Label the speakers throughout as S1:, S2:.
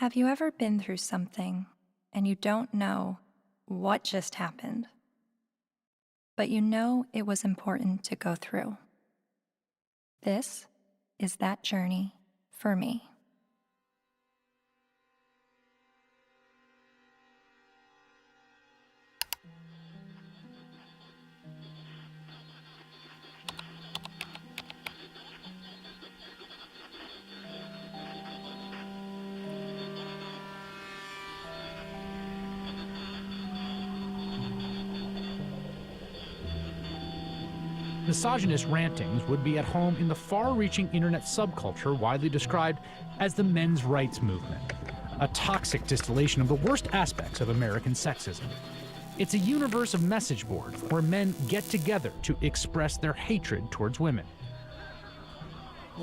S1: Have you ever been through something and you don't know what just happened, but you know it was important to go through? This is that journey for me.
S2: Misogynist rantings would be at home in the far-reaching internet subculture widely described as the men's rights movement, a toxic distillation of the worst aspects of American sexism. It's a universe of message boards where men get together to express their hatred towards women.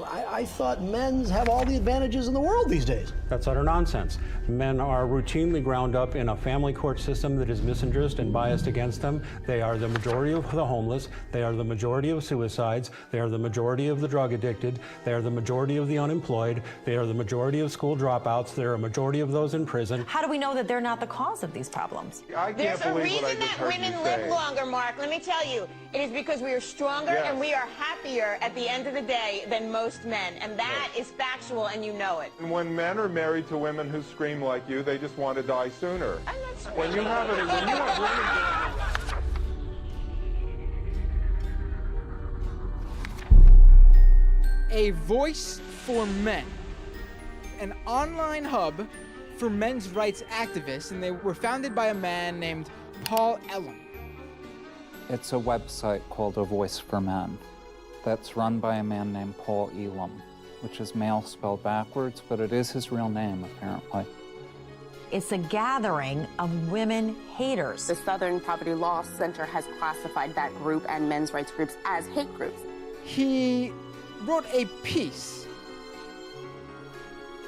S3: I thought men's have all the advantages in the world these days.
S4: That's utter nonsense. Men are routinely ground up in a family court system that is misandrist and biased against them. They are the majority of the homeless. They are the majority of suicides. They are the majority of the drug addicted. They are the majority of the unemployed. They are the majority of school dropouts. They are a majority of those in prison.
S5: How do we know that they're not the cause of these problems?
S6: There's a reason that women live longer, Mark. Let me tell you. It is because we are stronger and we are happier at the end of the day than most men. And that is factual, and you know it.
S7: And when men are married to women who scream like you, they just want to die sooner.
S6: And that's
S7: When you have women
S8: A voice for men, an online hub for men's rights activists, and they were founded by a man named Paul Elam.
S9: It's a website called A Voice for Men that's run by a man named Paul Elam, which is male spelled backwards, but it is his real name, apparently.
S5: It's a gathering of women haters.
S10: The Southern Poverty Law Center has classified that group and men's rights groups as hate groups.
S8: He wrote a piece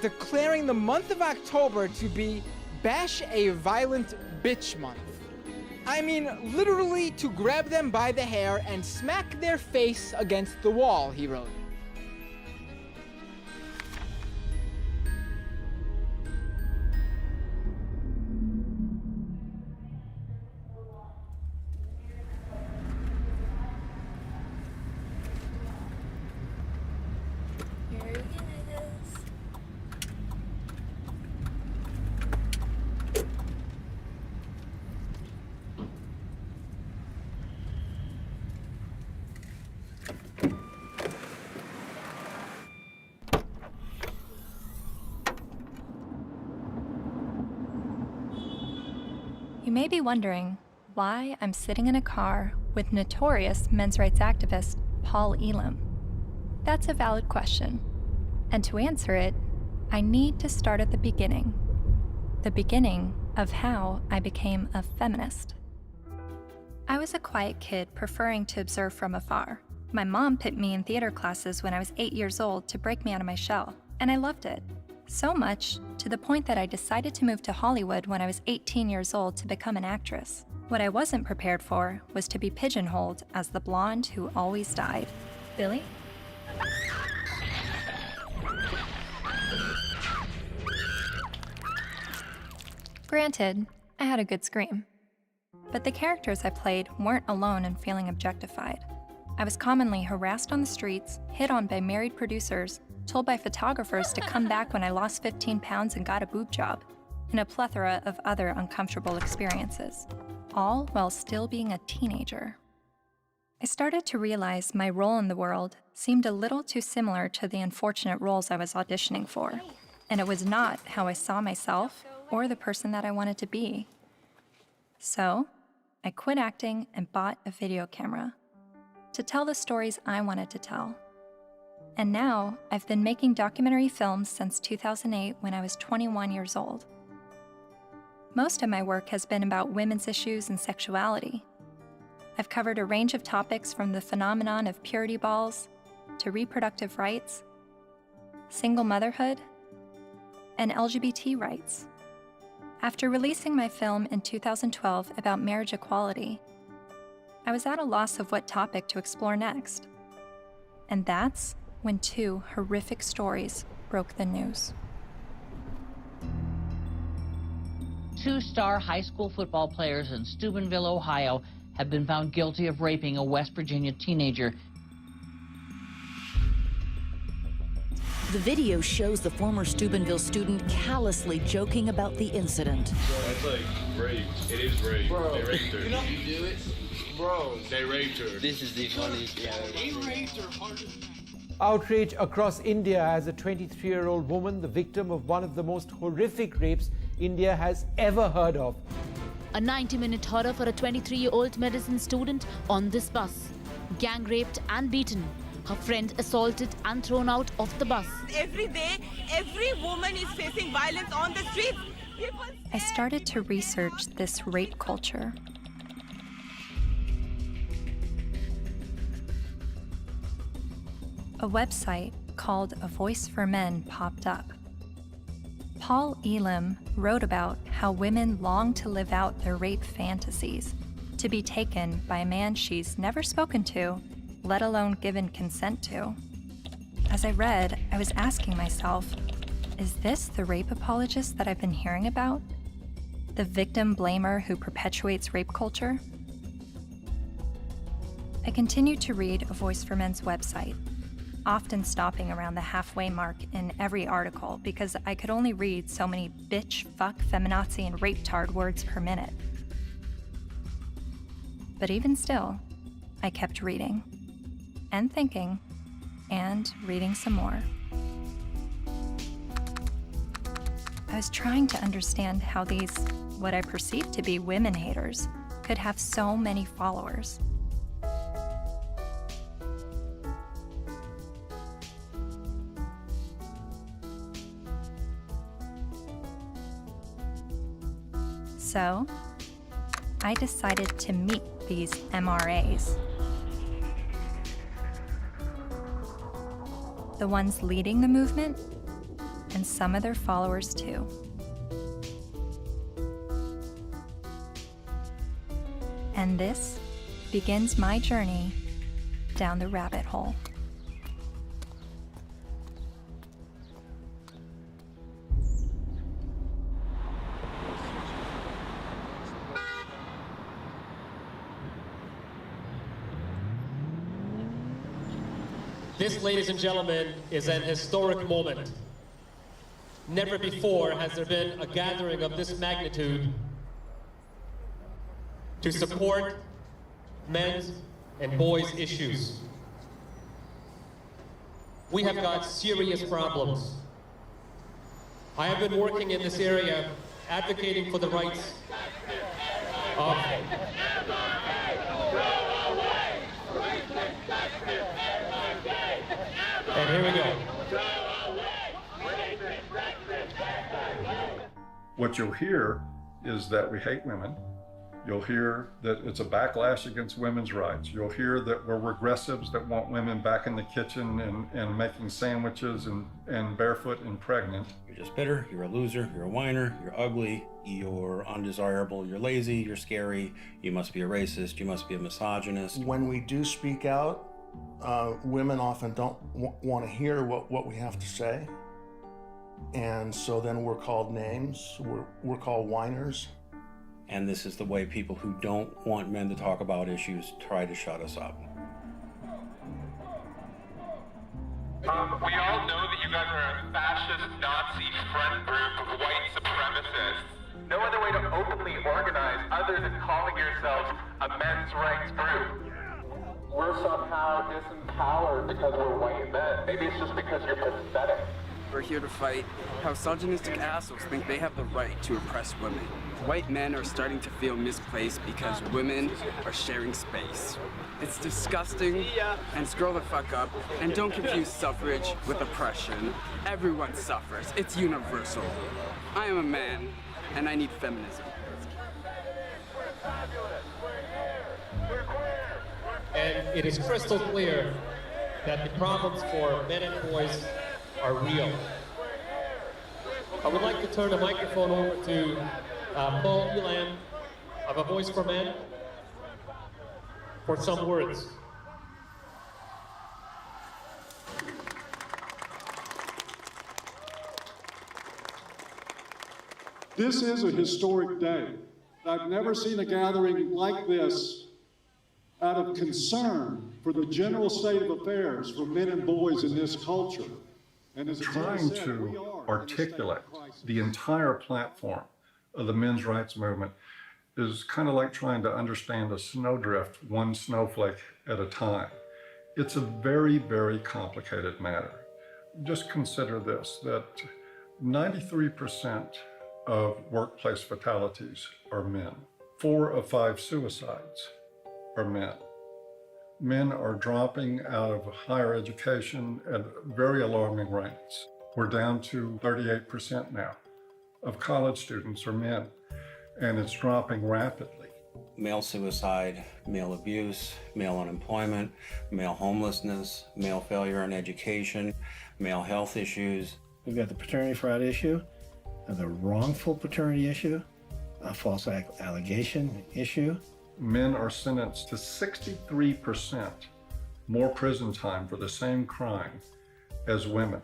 S8: declaring the month of October to be Bash a Violent Bitch Month. I mean, literally to grab them by the hair and smack their face against the wall, he wrote.
S1: You may be wondering why I'm sitting in a car with notorious men's rights activist Paul Elam. That's a valid question. And to answer it, I need to start at the beginning of how I became a feminist. I was a quiet kid preferring to observe from afar. My mom put me in theater classes when I was 8 years old to break me out of my shell, and I loved it. So much, to the point that I decided to move to Hollywood when I was 18 years old to become an actress. What I wasn't prepared for was to be pigeonholed as the blonde who always died. Billy? Granted, I had a good scream. But the characters I played weren't alone in feeling objectified. I was commonly harassed on the streets, hit on by married producers, told by photographers to come back when I lost 15 pounds and got a boob job, and a plethora of other uncomfortable experiences, all while still being a teenager. I started to realize my role in the world seemed a little too similar to the unfortunate roles I was auditioning for, and it was not how I saw myself or the person that I wanted to be. So, I quit acting and bought a video camera to tell the stories I wanted to tell. And now, I've been making documentary films since 2008 when I was 21 years old. Most of my work has been about women's issues and sexuality. I've covered a range of topics from the phenomenon of purity balls to reproductive rights, single motherhood, and LGBT rights. After releasing my film in 2012 about marriage equality, I was at a loss of what topic to explore next. And that's when two horrific stories broke the news.
S11: two-star high school football players in Steubenville, Ohio, have been found guilty of raping a West Virginia teenager.
S12: The video shows the former Steubenville student callously joking about the incident.
S13: That's like rape. It is rape.
S14: Bro,
S13: they raped her.
S14: You know you do it? Bro.
S13: They raped her.
S14: This is the funniest thing I've ever seen.
S13: They raped her harder.
S15: Outrage across India as a 23-year-old woman, the victim of one of the most horrific rapes India has ever heard of.
S16: A 90-minute horror for a 23-year-old medicine student on this bus. Gang raped and beaten. Her friend assaulted and thrown out of the bus.
S6: Every day, every woman is facing violence on the streets.
S1: I started to research this rape culture. A website called A Voice for Men popped up. Paul Elam wrote about how women long to live out their rape fantasies, to be taken by a man she's never spoken to, let alone given consent to. As I read, I was asking myself, is this the rape apologist that I've been hearing about? The victim blamer who perpetuates rape culture? I continued to read A Voice for Men's website, often stopping around the halfway mark in every article because I could only read so many bitch, fuck, feminazi, and rape-tard words per minute. But even still, I kept reading, and thinking, and reading some more. I was trying to understand how these, what I perceived to be women haters, could have so many followers. So, I decided to meet these MRAs. The ones leading the movement, and some of their followers too. And this begins my journey down the rabbit hole.
S17: This, ladies and gentlemen, is an historic moment. Never before has there been a gathering of this magnitude to support men's and boys' issues. We have got serious problems. I have been working in this area advocating for the rights of and here we go.
S7: What you'll hear is that we hate women. You'll hear that it's a backlash against women's rights. You'll hear that we're regressives that want women back in the kitchen and making sandwiches and barefoot and pregnant.
S18: You're just bitter, you're a loser, you're a whiner, you're ugly, you're undesirable, you're lazy, you're scary, you must be a racist, you must be a misogynist.
S19: When we do speak out, women often don't want to hear what we have to say. And so then we're called names, we're called whiners.
S18: And this is the way people who don't want men to talk about issues try to shut us up.
S20: We all know that you guys are a fascist, Nazi friend group of white supremacists. No other way to openly organize other than calling yourselves a men's rights group. We're somehow disempowered because we're white men. Maybe it's just because you're pathetic.
S21: We're here to fight how misogynistic assholes think they have the right to oppress women. White men are starting to feel misplaced because women are sharing space. It's disgusting, and scroll the fuck up, and don't confuse suffrage with oppression. Everyone suffers, it's universal. I am a man, and I need feminism.
S17: And it is crystal clear that the problems for men and boys are real. I would like to turn the microphone over to Paul Elam of A Voice for Men for some words.
S2: This is a historic day. I've never seen a gathering like this out of concern for the general state of affairs for men and boys in this culture. And as
S7: Trying to articulate the entire platform of the men's rights movement is kind of like trying to understand a snowdrift one snowflake at a time. It's a very, very complicated matter. Just consider this, that 93% of workplace fatalities are men. 4 of 5 suicides are men. Men are dropping out of higher education at very alarming rates. We're down to 38% now of college students are men, and it's dropping rapidly.
S18: Male suicide, male abuse, male unemployment, male homelessness, male failure in education, male health issues.
S3: We've got the paternity fraud issue, the wrongful paternity issue, a false allegation issue.
S7: Men are sentenced to 63% more prison time for the same crime as women.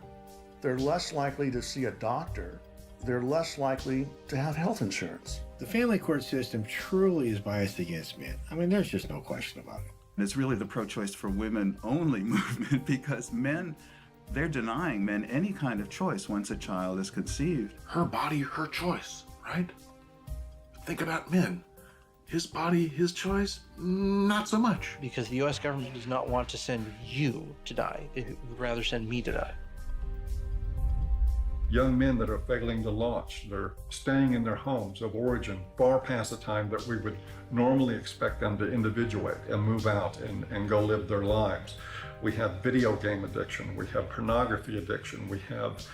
S19: They're less likely to see a doctor. They're less likely to have health insurance.
S3: The family court system truly is biased against men. I mean, there's just no question about it.
S22: It's really the pro-choice for women only movement, because men, they're denying men any kind of choice once a child is conceived.
S23: Her body, her choice, right? Think about men. His body, his choice, not so much.
S24: Because the U.S. government does not want to send you to die. It would rather send me to die.
S7: Young men that are failing to launch, they're staying in their homes of origin far past the time that we would normally expect them to individuate and move out and go live their lives. We have video game addiction, we have pornography addiction, we have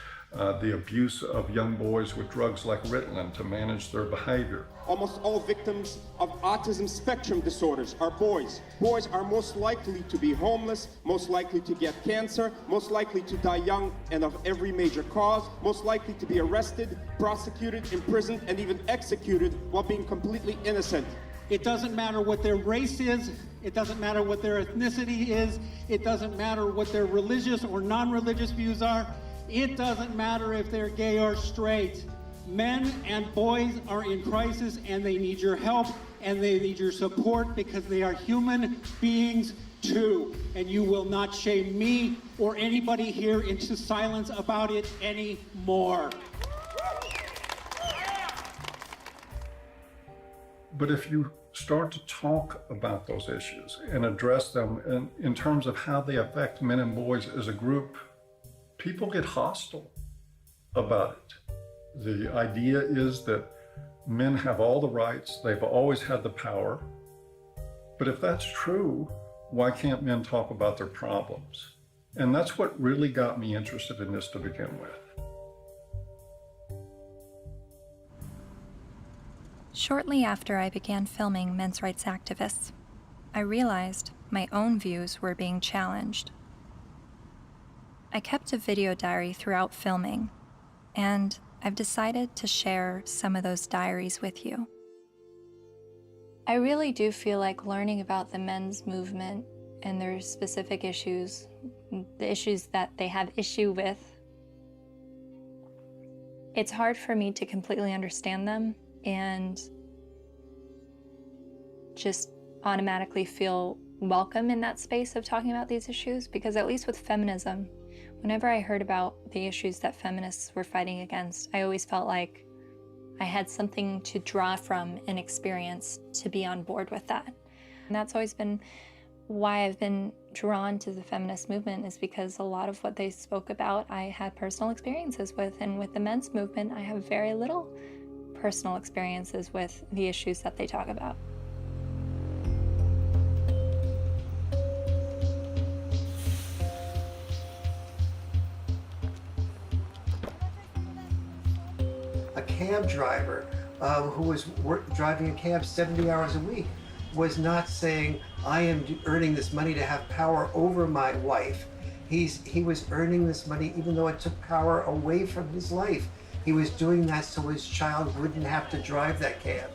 S7: the abuse of young boys with drugs like Ritalin to manage their behavior.
S25: Almost all victims of autism spectrum disorders are boys. Boys are most likely to be homeless, most likely to get cancer, most likely to die young and of every major cause, most likely to be arrested, prosecuted, imprisoned, and even executed while being completely innocent.
S26: It doesn't matter what their race is, it doesn't matter what their ethnicity is, it doesn't matter what their religious or non-religious views are, it doesn't matter if they're gay or straight. Men and boys are in crisis, and they need your help and they need your support, because they are human beings too. And you will not shame me or anybody here into silence about it anymore.
S7: But if you start to talk about those issues and address them in terms of how they affect men and boys as a group, people get hostile about it. The idea is that men have all the rights, they've always had the power. But if that's true, why can't men talk about their problems? And that's what really got me interested in this to begin with.
S1: Shortly after I began filming men's rights activists, I realized my own views were being challenged. I kept a video diary throughout filming, and I've decided to share some of those diaries with you. I really do feel like learning about the men's movement and their specific issues, the issues that they have issue with, it's hard for me to completely understand them and just automatically feel welcome in that space of talking about these issues, because at least with feminism, whenever I heard about the issues that feminists were fighting against, I always felt like I had something to draw from and experience to be on board with that. And that's always been why I've been drawn to the feminist movement, is because a lot of what they spoke about I had personal experiences with, and with the men's movement I have very little personal experiences with the issues that they talk about.
S27: A cab driver who was driving a cab 70 hours a week was not saying, I am earning this money to have power over my wife. He was earning this money even though it took power away from his life. He was doing that so his child wouldn't have to drive that cab.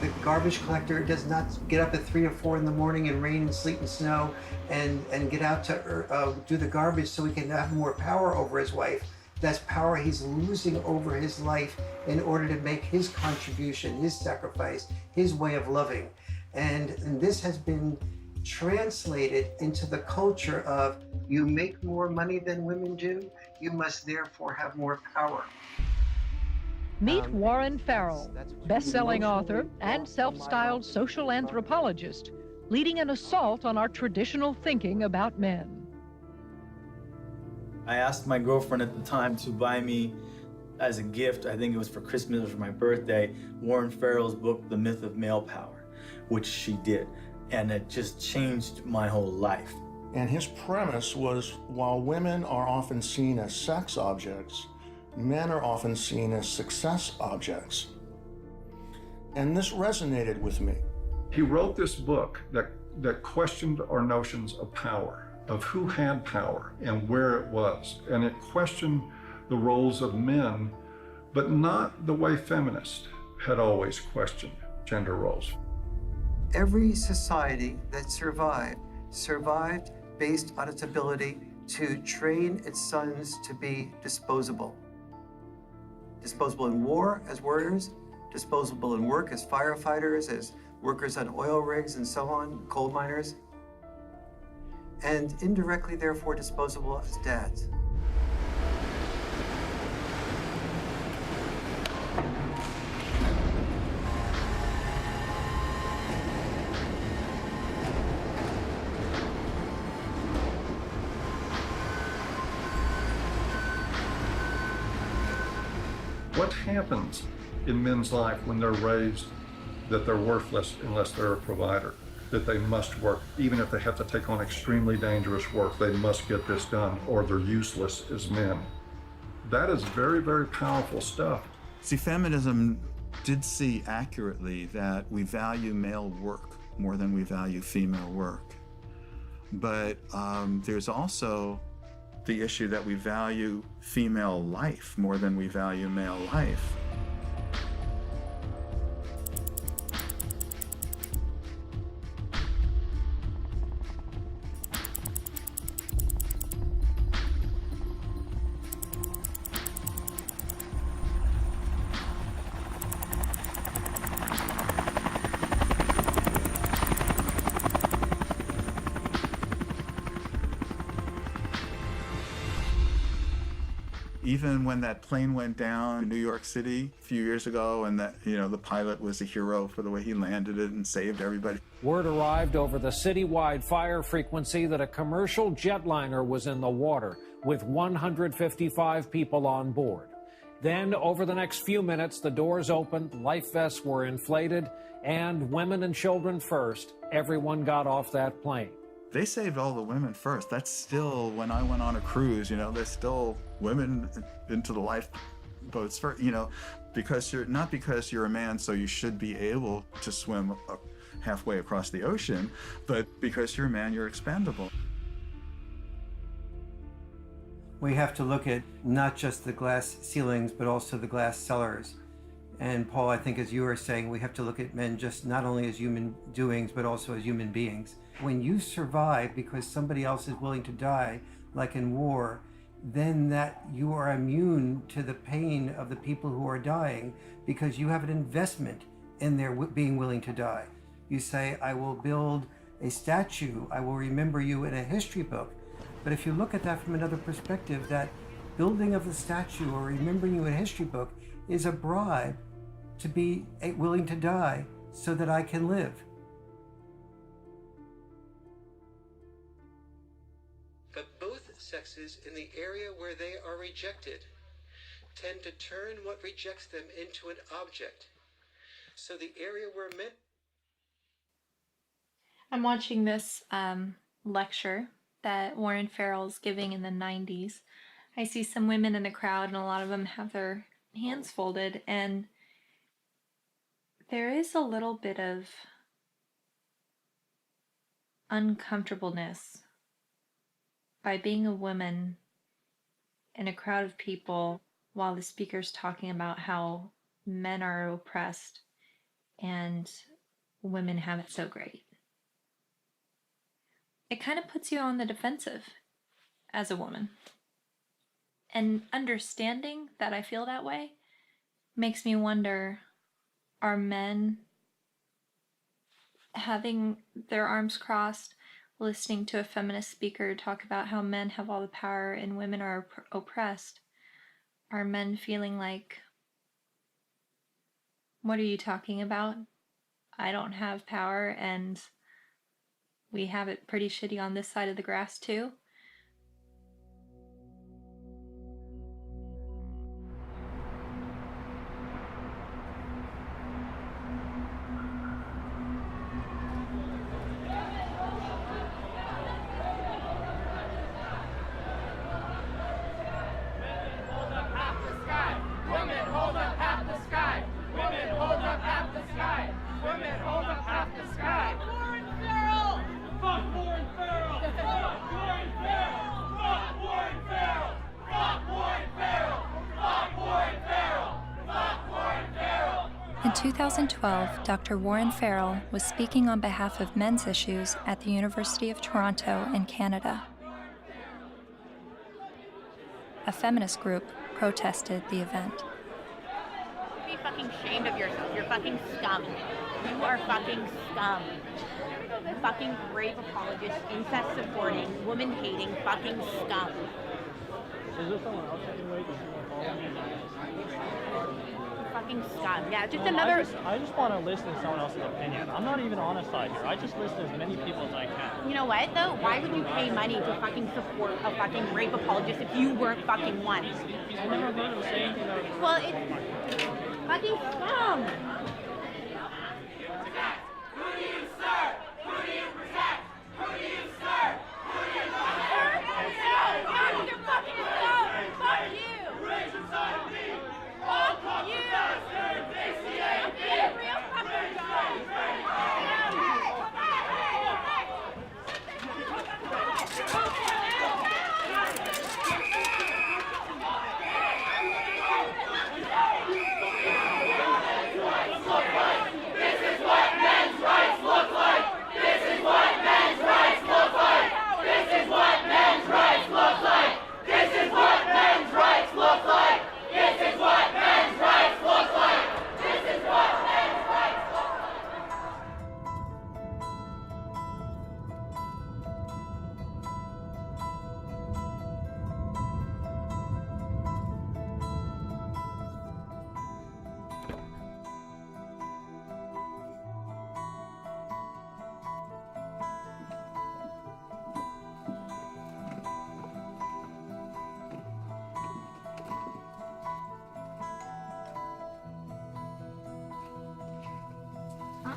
S27: The garbage collector does not get up at 3 or 4 in the morning in rain and sleet and snow and get out to do the garbage so he can have more power over his wife. That's power he's losing over his life in order to make his contribution, his sacrifice, his way of loving. And this has been translated into the culture of, you make more money than women do, you must therefore have more power.
S4: Meet Warren Farrell, best-selling author and self-styled social anthropologist, leading an assault on our traditional thinking about men.
S5: I asked my girlfriend at the time to buy me as a gift, I think it was for Christmas or for my birthday, Warren Farrell's book, The Myth of Male Power, which she did. And it just changed my whole life.
S19: And his premise was, while women are often seen as sex objects, men are often seen as success objects. And this resonated with me.
S7: He wrote this book that questioned our notions of power, of who had power and where it was. And it questioned the roles of men, but not the way feminists had always questioned gender roles.
S27: Every society that survived based on its ability to train its sons to be disposable. Disposable in war as warriors, disposable in work as firefighters, as workers on oil rigs and so on, coal miners, and indirectly, therefore, disposable as dads.
S7: What happens in men's life when they're raised that they're worthless unless they're a provider, that they must work, even if they have to take on extremely dangerous work, they must get this done or they're useless as men? That is very, very powerful stuff.
S22: See, feminism did see accurately that we value male work more than we value female work. But there's also the issue that we value female life more than we value male life. Even when that plane went down in New York City a few years ago, and that, the pilot was a hero for the way he landed it and saved everybody.
S8: Word arrived over the citywide fire frequency that a commercial jetliner was in the water with 155 people on board. Then, over the next few minutes, the doors opened, life vests were inflated, and women and children first, everyone got off that plane.
S22: They saved all the women first. That's still, when I went on a cruise, there's still women into the lifeboats first, because not because you're a man, so you should be able to swim halfway across the ocean, but because you're a man, you're expendable.
S27: We have to look at not just the glass ceilings, but also the glass cellars. And Paul, I think as you were saying, we have to look at men just not only as human doings, but also as human beings. When you survive because somebody else is willing to die, like in war, then that you are immune to the pain of the people who are dying because you have an investment in their being willing to die. You say, I will build a statue, I will remember you in a history book. But if you look at that from another perspective, that building of the statue or remembering you in a history book is a bribe to be willing to die so that I can live. But both sexes, in the area where they are rejected, tend to turn what rejects them into an object. So the area where men...
S1: I'm watching this lecture that Warren Farrell's giving in the 90s. I see some women in the crowd, and a lot of them have their hands folded, and there is a little bit of uncomfortableness by being a woman in a crowd of people while the speaker's talking about how men are oppressed and women have it so great. It kind of puts you on the defensive as a woman. And understanding that I feel that way makes me wonder, are men having their arms crossed, listening to a feminist speaker talk about how men have all the power and women are oppressed? Are men feeling like, what are you talking about? I don't have power and we have it pretty shitty on this side of the grass too? In 2012, Dr. Warren Farrell was speaking on behalf of men's issues at the University of Toronto in Canada. A feminist group protested the event.
S9: Be fucking ashamed of yourself. You're fucking scum. You are fucking scum. Fucking rape apologist, incest supporting, woman hating, fucking scum.
S10: Is there someone else I can wait?
S9: Fucking scum. Yeah, just another.
S10: I just want to listen to someone else's opinion. I'm not even on a side here. I just listen to as many people as I can.
S9: You know what though? Why would you pay money to fucking support a fucking rape apologist if you weren't fucking one?
S10: I never heard him say anything that was.
S9: Well, it's fucking scum.
S11: Who do you serve? Who do you protect? Who do you serve? Who do you serve?
S9: You're fucking scum. Fuck you.
S11: Rage inside of me. All cops are bastards. ACAB.
S9: Real fucking scum.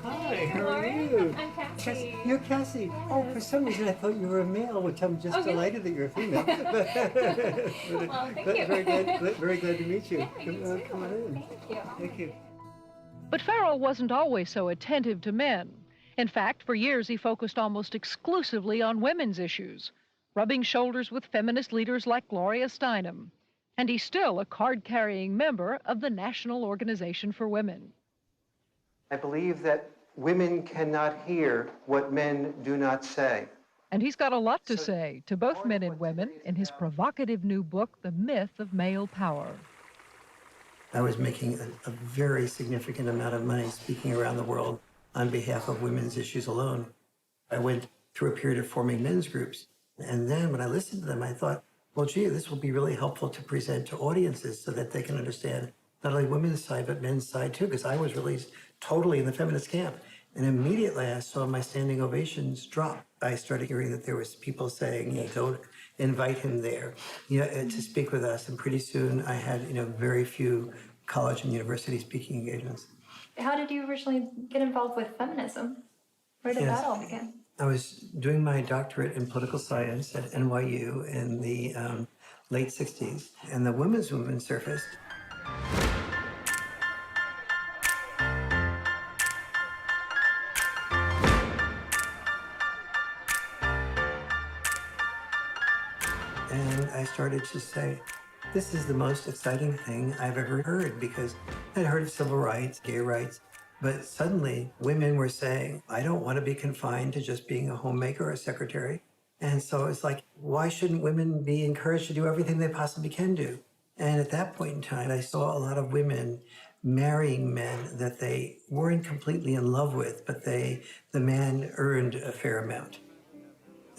S27: Hi, how are you?
S12: I'm Cassie.
S27: You're Cassie. Oh, for some reason I thought you were a male, which I'm just delighted that you're a female.
S12: Well, thank you.
S27: Very glad to meet you.
S12: Yeah, you too.
S27: Come on in.
S12: Thank you.
S27: Thank you.
S4: But Farrell wasn't always so attentive to men. In fact, for years he focused almost exclusively on women's issues, rubbing shoulders with feminist leaders like Gloria Steinem. And he's still a card-carrying member of the National Organization for Women.
S27: I believe that women cannot hear what men do not say.
S4: And he's got a lot to say to both men and women in his provocative new book, The Myth of Male Power.
S27: I was making a very significant amount of money speaking around the world on behalf of women's issues alone. I went through a period of forming men's groups. And then when I listened to them, I thought, well, gee, this will be really helpful to present to audiences so that they can understand not only women's side, but men's side too, because I was really totally in the feminist camp. And immediately I saw my standing ovations drop. I started hearing that there was people saying, hey, don't invite him there, to speak with us. And pretty soon I had, very few college and university speaking engagements.
S1: How did you originally get involved with feminism? Where did that all begin?
S27: I was doing my doctorate in political science at NYU in the late 60s, and the women's movement surfaced. And I started to say, this is the most exciting thing I've ever heard, because I'd heard of civil rights, gay rights, But suddenly, women were saying, I don't want to be confined to just being a homemaker or a secretary. And so it's like, why shouldn't women be encouraged to do everything they possibly can do? And at that point in time, I saw a lot of women marrying men that they weren't completely in love with, but the man earned a fair amount.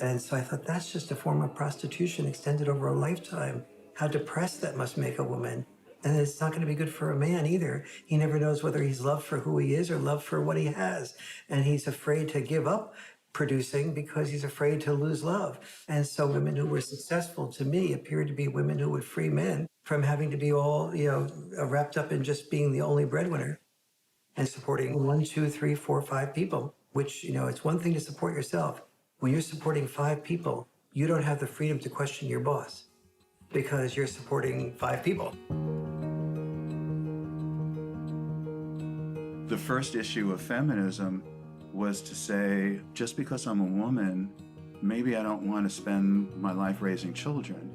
S27: And so I thought, that's just a form of prostitution extended over a lifetime. How depressed that must make a woman. And it's not going to be good for a man either. He never knows whether he's loved for who he is or loved for what he has. And he's afraid to give up producing because he's afraid to lose love. And so women who were successful to me appeared to be women who would free men from having to be all, wrapped up in just being the only breadwinner and supporting 1, 2, 3, 4, 5 people, which, it's one thing to support yourself. When you're supporting 5 people, you don't have the freedom to question your boss because you're supporting 5 people.
S22: The first issue of feminism was to say, just because I'm a woman, maybe I don't want to spend my life raising children.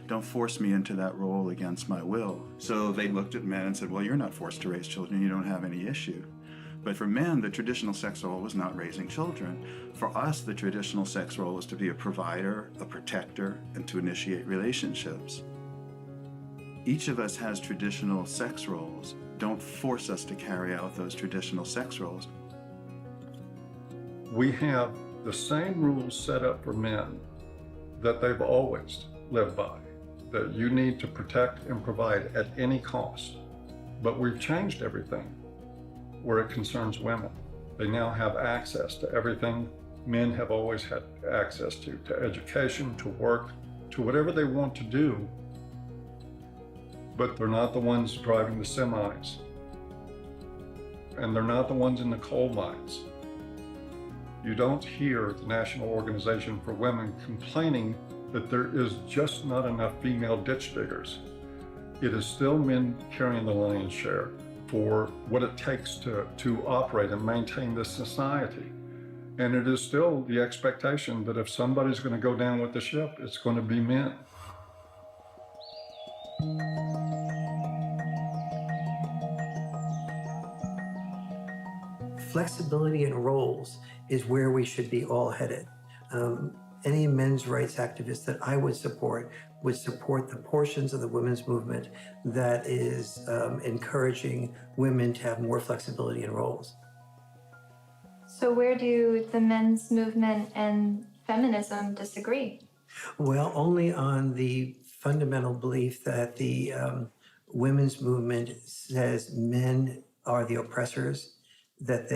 S22: Don't force me into that role against my will. So they looked at men and said, well, you're not forced to raise children. You don't have any issue. But for men, the traditional sex role was not raising children. For us, the traditional sex role was to be a provider, a protector, and to initiate relationships. Each of us has traditional sex roles. Don't force us to carry out those traditional sex roles.
S7: We have the same rules set up for men that they've always lived by, that you need to protect and provide at any cost. But we've changed everything where it concerns women. They now have access to everything men have always had access to education, to work, to whatever they want to do. But they're not the ones driving the semis. And they're not the ones in the coal mines. You don't hear the National Organization for Women complaining that there is just not enough female ditch diggers. It is still men carrying the lion's share for what it takes to operate and maintain this society. And it is still the expectation that if somebody's going to go down with the ship, it's going to be men.
S27: Flexibility in roles is where we should be all headed. Any men's rights activist that I would support the portions of the women's movement that is encouraging women to have more flexibility in roles.
S12: So where do the men's movement and feminism disagree?
S27: Well, only on the fundamental belief that the women's movement says men are the oppressors, that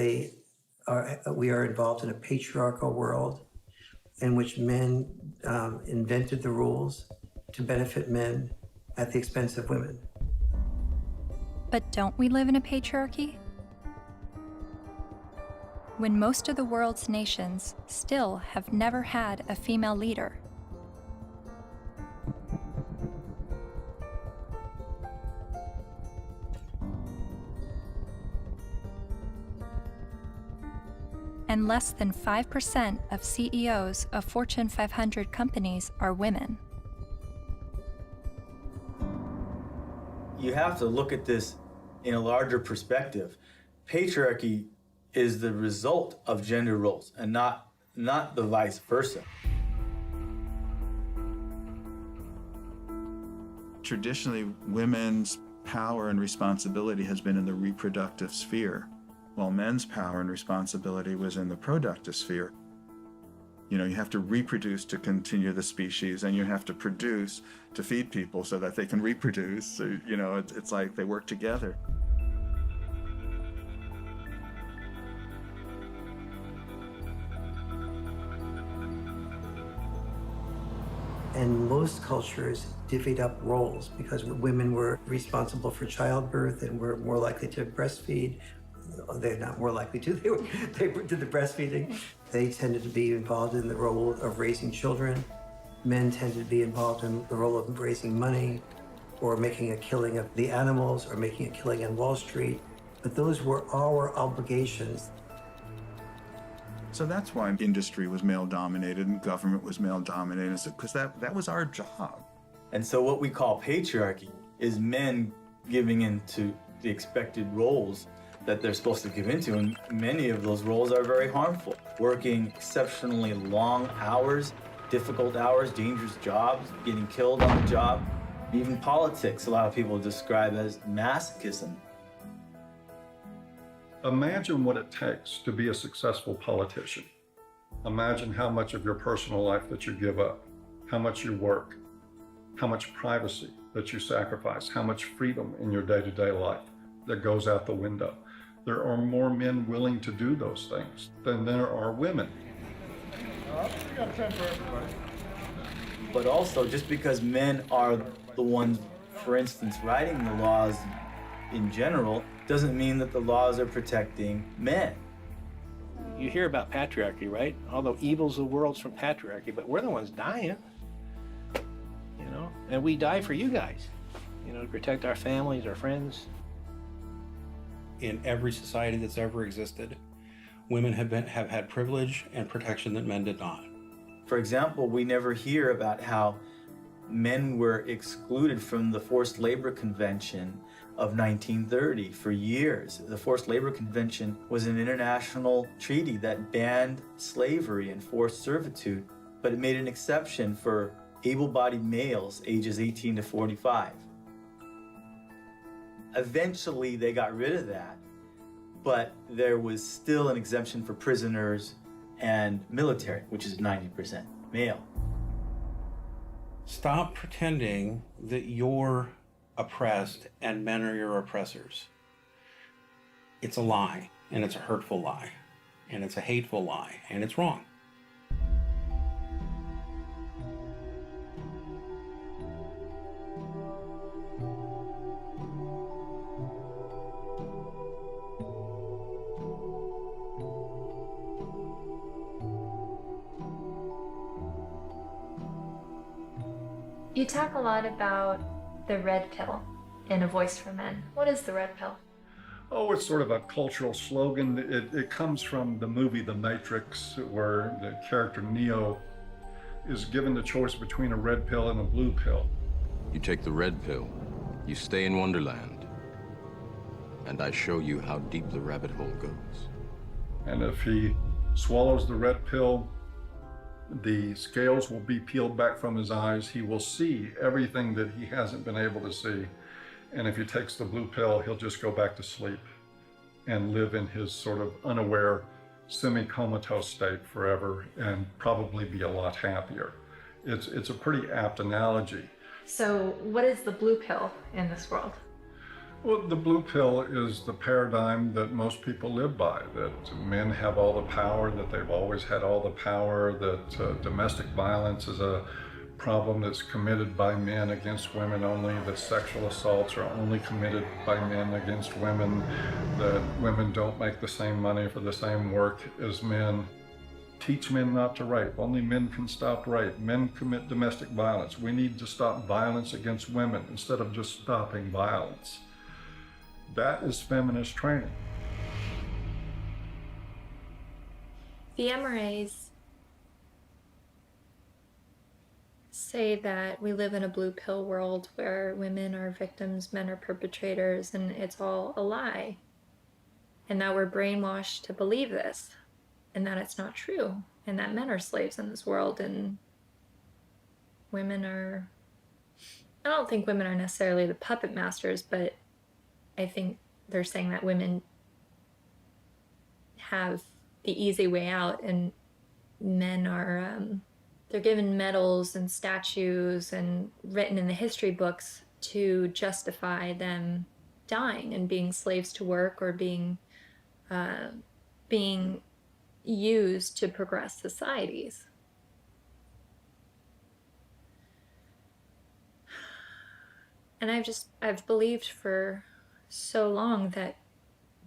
S27: we are involved in a patriarchal world in which men invented the rules to benefit men at the expense of women.
S1: But don't we live in a patriarchy? When most of the world's nations still have never had a female leader. And less than 5% of CEOs of Fortune 500 companies are women.
S5: You have to look at this in a larger perspective. Patriarchy is the result of gender roles and not the vice versa.
S22: Traditionally, women's power and responsibility has been in the reproductive sphere, while men's power and responsibility was in the productive sphere. You have to reproduce to continue the species, and you have to produce to feed people so that they can reproduce. So, it's like they work together.
S27: And most cultures divvied up roles because women were responsible for childbirth and were more likely to breastfeed. They're not more likely to, they did the breastfeeding. They tended to be involved in the role of raising children. Men tended to be involved in the role of raising money or making a killing of the animals or making a killing on Wall Street. But those were our obligations.
S22: So that's why industry was male-dominated and government was male-dominated, because that was our job.
S5: And so what we call patriarchy is men giving into the expected roles that they're supposed to give into, and many of those roles are very harmful. Working exceptionally long hours, difficult hours, dangerous jobs, getting killed on the job. Even politics, a lot of people describe as masochism.
S7: Imagine what it takes to be a successful politician. Imagine how much of your personal life that you give up, how much you work, how much privacy that you sacrifice, how much freedom in your day-to-day life that goes out the window. There are more men willing to do those things than there are women.
S5: But also, just because men are the ones, for instance, writing the laws in general, doesn't mean that the laws are protecting men.
S3: You hear about patriarchy, right? All the evils of the world's from patriarchy, but we're the ones dying, you know? And we die for you guys, you know, to protect our families, our friends.
S18: In every society that's ever existed, women have had privilege and protection that men did not.
S5: For example, we never hear about how men were excluded from the Forced Labor Convention of 1930 for years. The Forced Labor Convention was an international treaty that banned slavery and forced servitude, but it made an exception for able-bodied males ages 18 to 45. Eventually, they got rid of that, but there was still an exemption for prisoners and military, which is 90% male.
S18: Stop pretending that you're oppressed and men are your oppressors. It's a lie, and it's a hurtful lie, and it's a hateful lie, and it's wrong.
S12: You talk a lot about the red pill in A Voice for Men. What is the red pill?
S7: Oh, it's sort of a cultural slogan. It comes from the movie The Matrix, where the character Neo is given the choice between a red pill and a blue pill.
S6: You take the red pill, you stay in Wonderland, and I show you how deep the rabbit hole goes.
S7: And if he swallows the red pill, the scales will be peeled back from his eyes. He will see everything that he hasn't been able to see. And if he takes the blue pill, he'll just go back to sleep and live in his sort of unaware, semi-comatose state forever and probably be a lot happier. It's a pretty apt analogy.
S12: So what is the blue pill in this world?
S7: Well, the blue pill is the paradigm that most people live by, that men have all the power, that they've always had all the power, that domestic violence is a problem that's committed by men against women only, that sexual assaults are only committed by men against women, that women don't make the same money for the same work as men. Teach men not to rape. Only men can stop rape. Men commit domestic violence. We need to stop violence against women instead of just stopping violence. That is feminist training.
S12: The MRAs say that we live in a blue pill world where women are victims, men are perpetrators, and it's all a lie. And that we're brainwashed to believe this, and that it's not true, and that men are slaves in this world, and women are... I don't think women are necessarily the puppet masters, but I think they're saying that women have the easy way out, and men are, they're given medals and statues and written in the history books to justify them dying and being slaves to work or being used to progress societies. And I've believed for so long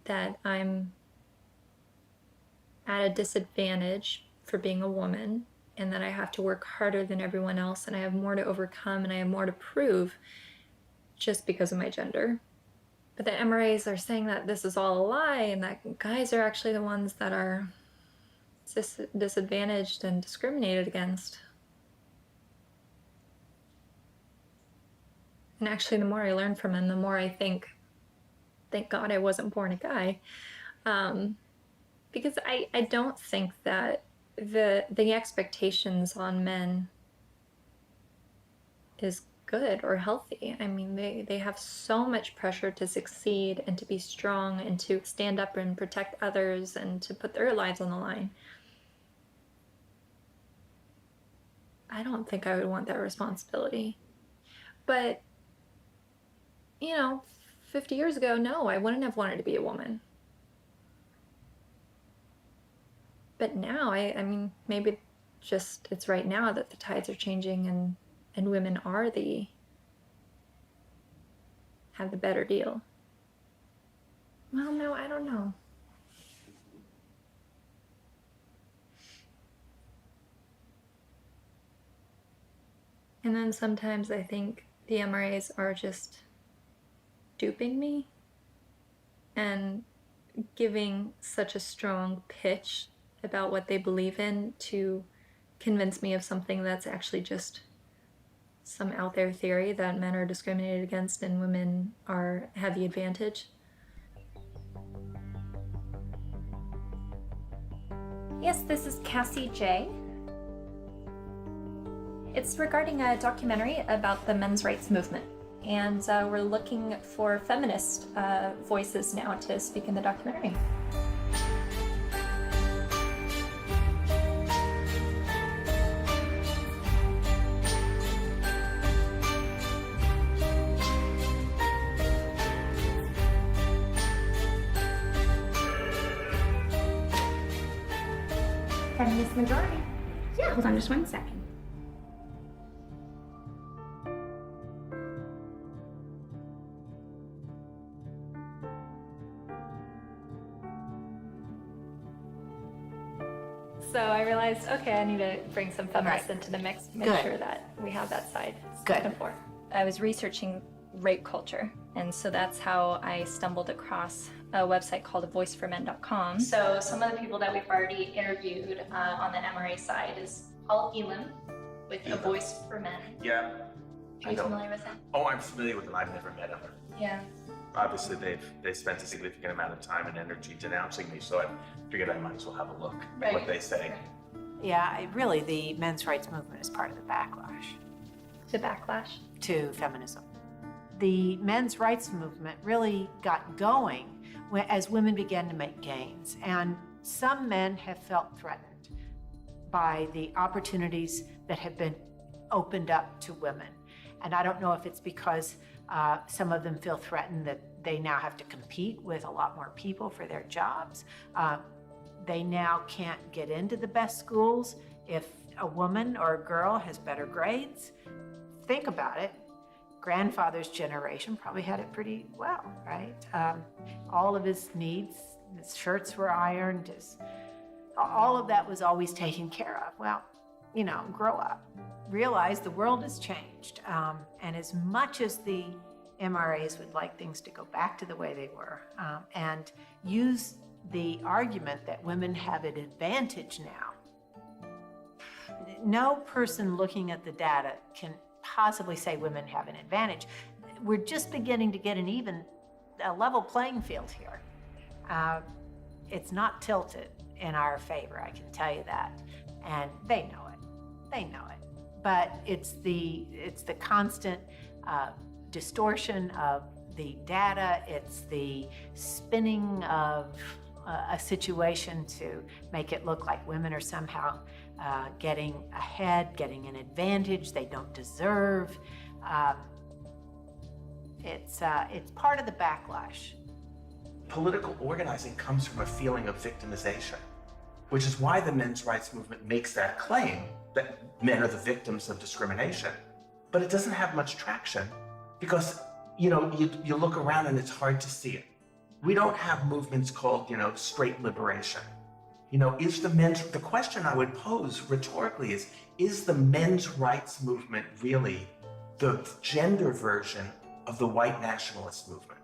S12: that I'm at a disadvantage for being a woman, and that I have to work harder than everyone else, and I have more to overcome, and I have more to prove just because of my gender. But the MRAs are saying that this is all a lie, and that guys are actually the ones that are disadvantaged and discriminated against. And actually, the more I learn from him, the more I think thank God I wasn't born a guy. Because I don't think that the expectations on men is good or healthy. I mean, they have so much pressure to succeed and to be strong and to stand up and protect others and to put their lives on the line. I don't think I would want that responsibility. But, you know, 50 years ago, no, I wouldn't have wanted to be a woman. But now, I mean, maybe just it's right now that the tides are changing and women are have the better deal. Well, no, I don't know. And then sometimes I think the MRAs are just duping me and giving such a strong pitch about what they believe in to convince me of something that's actually just some out there theory that men are discriminated against and women have the advantage.
S1: Yes, this is Cassie Jaye. It's regarding a documentary about the men's rights movement. And we're looking for feminist voices now to speak in the documentary.
S13: Feminist majority. Yeah, hold on just 1 second.
S1: So I realized, okay, I need to bring some feminists into the mix, make
S14: Good.
S1: sure that we have that side
S14: Good.
S1: spoken for. I was researching rape culture, and so that's how I stumbled across a website called avoiceformen.com. So some of the people that we've already interviewed on the MRA side is Paul Elam with A Voice for Men.
S15: Yeah.
S1: Are you familiar with him?
S15: Oh, I'm familiar with them. I've never met them.
S1: Yeah.
S15: Obviously, they've spent a significant amount of time and energy denouncing me, so I figured I might as well have a look at what they say.
S14: Yeah, really, the men's rights movement is part of the backlash.
S1: The backlash?
S14: To feminism. The men's rights movement really got going as women began to make gains, and some men have felt threatened by the opportunities that have been opened up to women. And I don't know if it's because some of them feel threatened that they now have to compete with a lot more people for their jobs. They now can't get into the best schools if a woman or a girl has better grades. Think about it. Grandfather's generation probably had it pretty well, right? All of his needs, his shirts were ironed, all of that was always taken care of. Well, you know, grow up. Realize the world has changed. And as much as the MRAs would like things to go back to the way they were and use the argument that women have an advantage now, no person looking at the data can possibly say women have an advantage. We're just beginning to get a level playing field here. It's not tilted in our favor, I can tell you that. And they know it. They know it. But it's the constant distortion of the data. It's the spinning of a situation to make it look like women are somehow getting ahead, getting an advantage they don't deserve. It's part of the backlash.
S15: Political organizing comes from a feeling of victimization, which is why the men's rights movement makes that claim that men are the victims of discrimination. But it doesn't have much traction because, you know, you look around and it's hard to see it. We don't have movements called, you know, straight liberation. You know, the question I would pose rhetorically is the men's rights movement really the gender version of the white nationalist movement?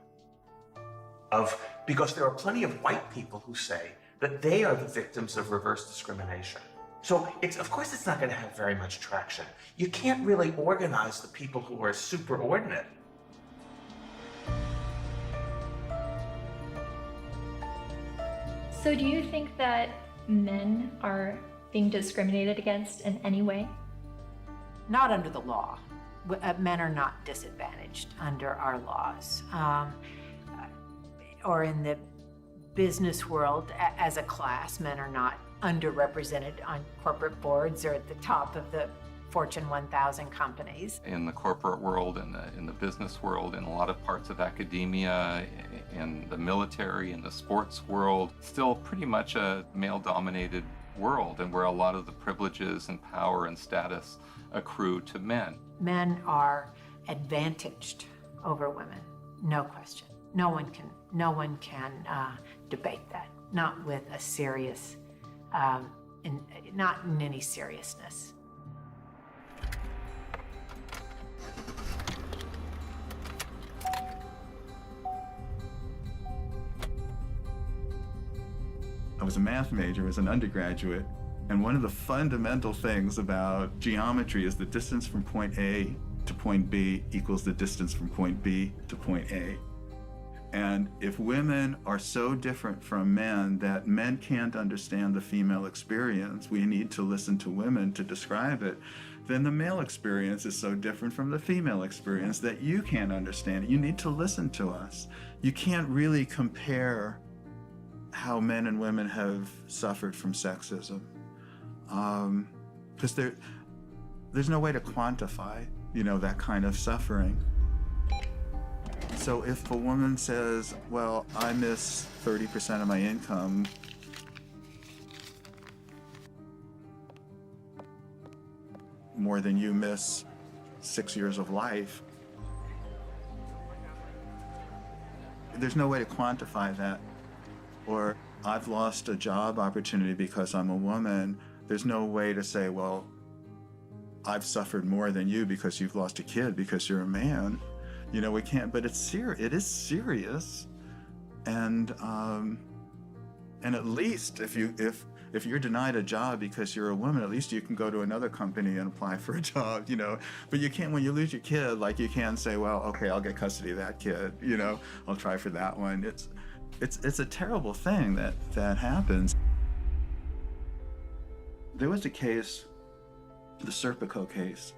S15: Because there are plenty of white people who say that they are the victims of reverse discrimination. So of course it's not going to have very much traction. You can't really organize the people who are superordinate.
S12: So do you think that men are being discriminated against in any way?
S14: Not under the law. Men are not disadvantaged under our laws. Or in the business world, as a class, men are not underrepresented on corporate boards or at the top of the Fortune 1000 companies.
S2: In the corporate world, in the business world, in a lot of parts of academia, in the military, in the sports world, still pretty much a male-dominated world, and where a lot of the privileges and power and status accrue to men.
S14: Men are advantaged over women, no question. No one can debate that, not with a serious, not in any seriousness.
S22: I was a math major as an undergraduate, and one of the fundamental things about geometry is the distance from point A to point B equals the distance from point B to point A. And if women are so different from men that men can't understand the female experience, we need to listen to women to describe it, then the male experience is so different from the female experience that you can't understand it. You need to listen to us. You can't really compare how men and women have suffered from sexism, because there's no way to quantify, that kind of suffering. So if a woman says, well, I miss 30% of my income, more than you miss 6 years of life, there's no way to quantify that. Or I've lost a job opportunity because I'm a woman. There's no way to say, well, I've suffered more than you because you've lost a kid because you're a man. We can't, but it's serious. It is serious. And at least if you're denied a job because you're a woman, at least you can go to another company and apply for a job, But you can't, when you lose your kid, like you can't say, well, okay, I'll get custody of that kid, I'll try for that one. It's a terrible thing that happens. There was a case, the Serpico case.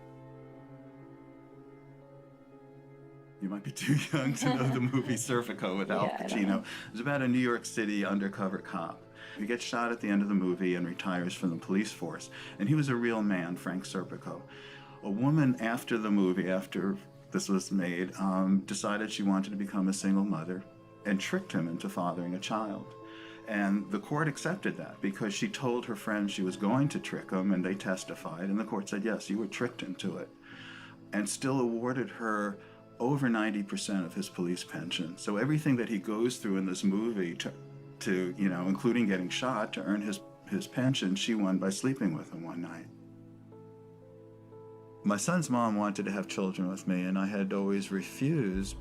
S22: You might be too young to know the movie Serpico with Al Pacino. It was about a New York City undercover cop. He gets shot at the end of the movie and retires from the police force. And he was a real man, Frank Serpico. A woman after the movie, after this was made, decided she wanted to become a single mother and tricked him into fathering a child. And the court accepted that because she told her friends she was going to trick him, and they testified, and the court said, yes, you were tricked into it, and still awarded her over 90% of his police pension. So everything that he goes through in this movie to including getting shot to earn his pension, she won by sleeping with him one night. My son's mom wanted to have children with me, and I had always refused,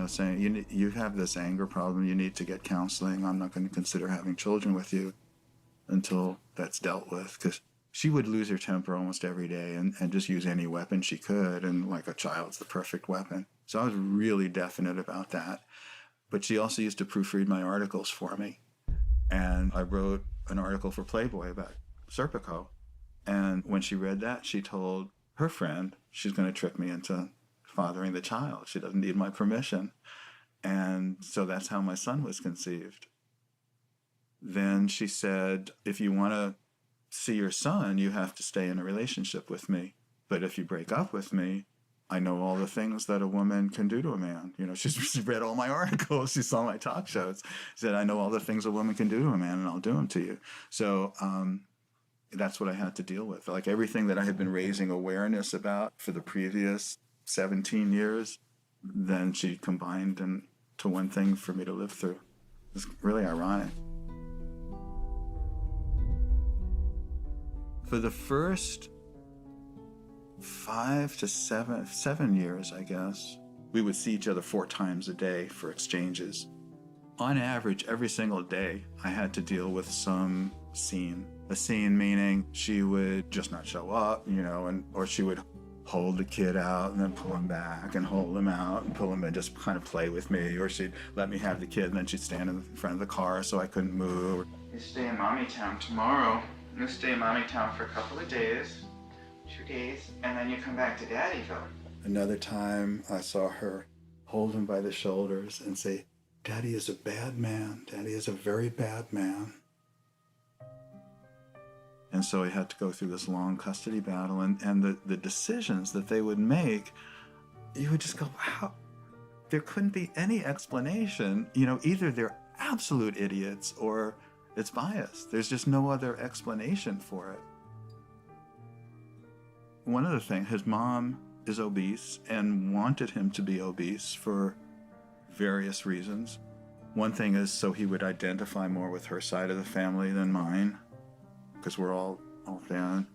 S22: saying, you have this anger problem, you need to get counseling. I'm not going to consider having children with you until that's dealt with, because she would lose her temper almost every day and just use any weapon she could, and like a child's the perfect weapon. So I was really definite about that. But she also used to proofread my articles for me. And I wrote an article for Playboy about Serpico. And when she read that, she told her friend she's going to trick me into fathering the child. She doesn't need my permission. And so that's how my son was conceived. Then she said, if you want to see your son, you have to stay in a relationship with me. But if you break up with me, I know all the things that a woman can do to a man. She read all my articles. She saw my talk shows. She said, I know all the things a woman can do to a man, and I'll do them to you. So that's what I had to deal with. Like everything that I had been raising awareness about for the previous 17 years, then she combined into one thing for me to live through. It's really ironic. For the first 5 to 7 years, I guess, we would see each other 4 times a day for exchanges. On average, every single day, I had to deal with some scene. A scene meaning she would just not show up, or she would hold the kid out and then pull him back and hold him out and pull him and just kind of play with me, or she'd let me have the kid and then she'd stand in front of the car so I couldn't move.
S16: You stay in Mommy Town tomorrow. You stay in Mommy Town for a couple of days, 2 days, and then you come back to Daddyville.
S22: Another time I saw her hold him by the shoulders and say, Daddy is a bad man. Daddy is a very bad man. And so he had to go through this long custody battle, and the decisions that they would make, you would just go, wow, there couldn't be any explanation. You know, either they're absolute idiots or it's biased. There's just no other explanation for it. One other thing, his mom is obese and wanted him to be obese for various reasons. One thing is so he would identify more with her side of the family than mine, because we're all thin.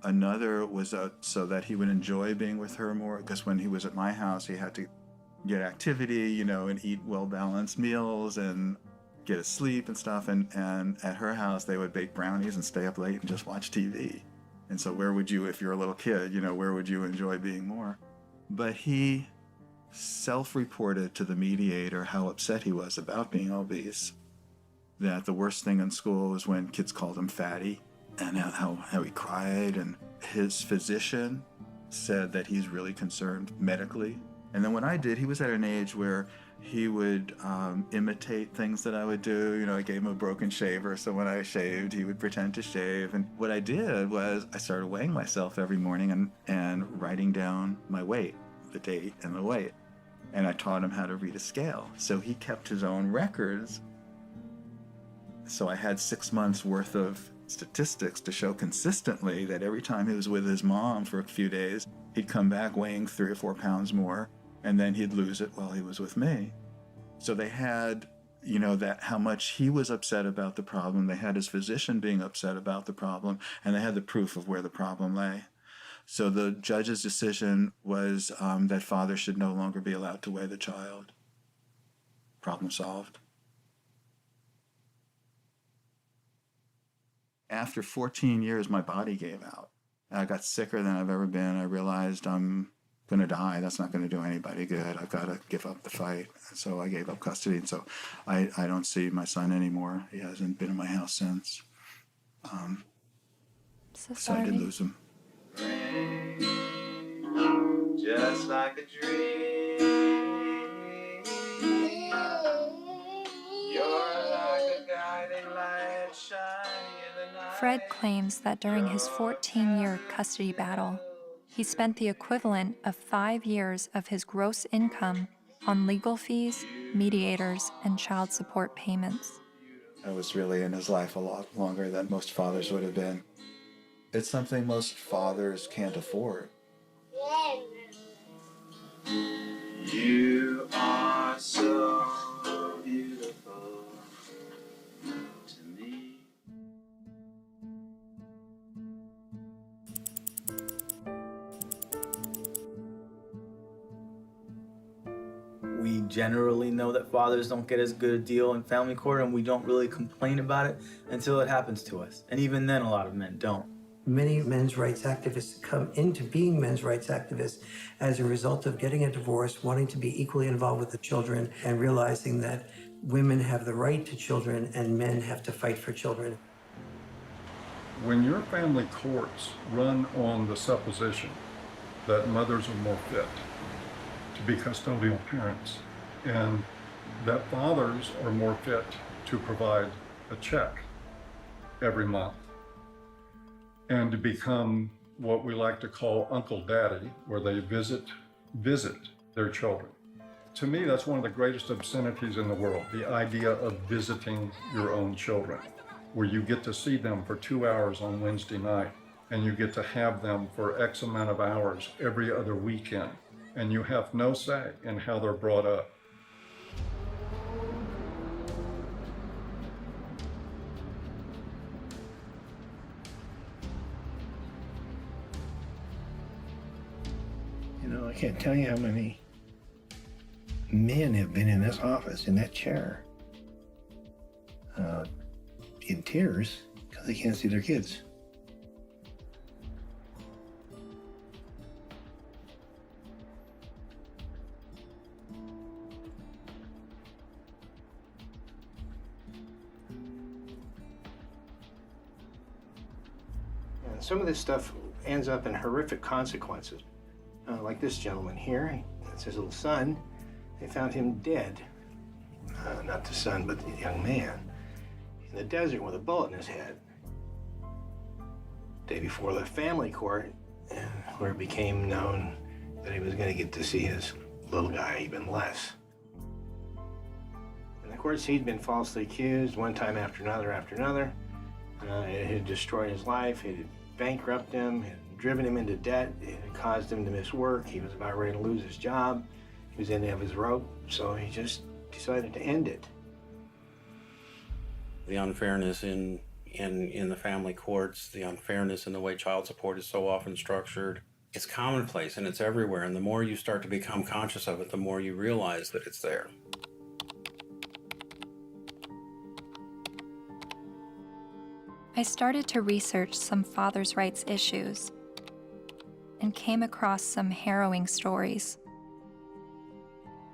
S22: Another was so that he would enjoy being with her more, because when he was at my house, he had to get activity, you know, and eat well-balanced meals and get his sleep and stuff. And at her house, they would bake brownies and stay up late and just watch TV. And so where would you, if you're a little kid, you know, where would you enjoy being more? But he self-reported to the mediator how upset he was about being obese, that the worst thing in school was when kids called him fatty, and how he cried. And his physician said that he's really concerned medically. And then what I did, he was at an age where he would imitate things that I would do. You know, I gave him a broken shaver, so when I shaved, he would pretend to shave. And what I did was I started weighing myself every morning and writing down my weight, the date and the weight. And I taught him how to read a scale. So he kept his own records. So I had 6 months worth of statistics to show consistently that every time he was with his mom for a few days, he'd come back weighing 3 or 4 pounds more, and then he'd lose it while he was with me. So they had, you know, that how much he was upset about the problem. They had his physician being upset about the problem, and they had the proof of where the problem lay. So the judge's decision was that father should no longer be allowed to weigh the child. Problem solved. After 14 years, my body gave out. I got sicker than I've ever been. I realized I'm going to die. That's not going to do anybody good. I've got to give up the fight. So I gave up custody. And so I don't see my son anymore. He hasn't been in my house since. So I did lose him.
S16: Just like a dream, you're like a guiding light shining in the night.
S1: Fred claims that during his 14-year custody battle, he spent the equivalent of 5 years of his gross income on legal fees, mediators, and child support payments.
S22: I was really in his life a lot longer than most fathers would have been. It's something most fathers can't afford.
S16: You are so beautiful to me.
S5: We generally know that fathers don't get as good a deal in family court, and we don't really complain about it until it happens to us. And even then, a lot of men don't.
S27: Many men's rights activists come into being men's rights activists as a result of getting a divorce, wanting to be equally involved with the children, and realizing that women have the right to children and men have to fight for children.
S7: When your family courts run on the supposition that mothers are more fit to be custodial parents and that fathers are more fit to provide a check every month, and to become what we like to call Uncle Daddy, where they visit their children. To me, that's one of the greatest obscenities in the world, the idea of visiting your own children, where you get to see them for 2 hours on Wednesday night, and you get to have them for X amount of hours every other weekend, and you have no say in how they're brought up.
S3: You know, I can't tell you how many men have been in this office, in that chair, in tears because they can't see their kids. some of this stuff ends up in horrific consequences. Like this gentleman here, it's his little son. They found him dead. Not the son, but the young man. In the desert with a bullet in his head. Day before the family court, where it became known that he was going to get to see his little guy even less. And of course, he'd been falsely accused one time after another. It had destroyed his life. It had bankrupted him. It had driven him into debt. It had caused him to miss work. He was about ready to lose his job. He was in the end of his rope, so he just decided to end it.
S18: The unfairness in the family courts, the unfairness in the way child support is so often structured, it's commonplace and it's everywhere. And the more you start to become conscious of it, the more you realize that it's there.
S1: I started to research some fathers' rights issues and came across some harrowing stories.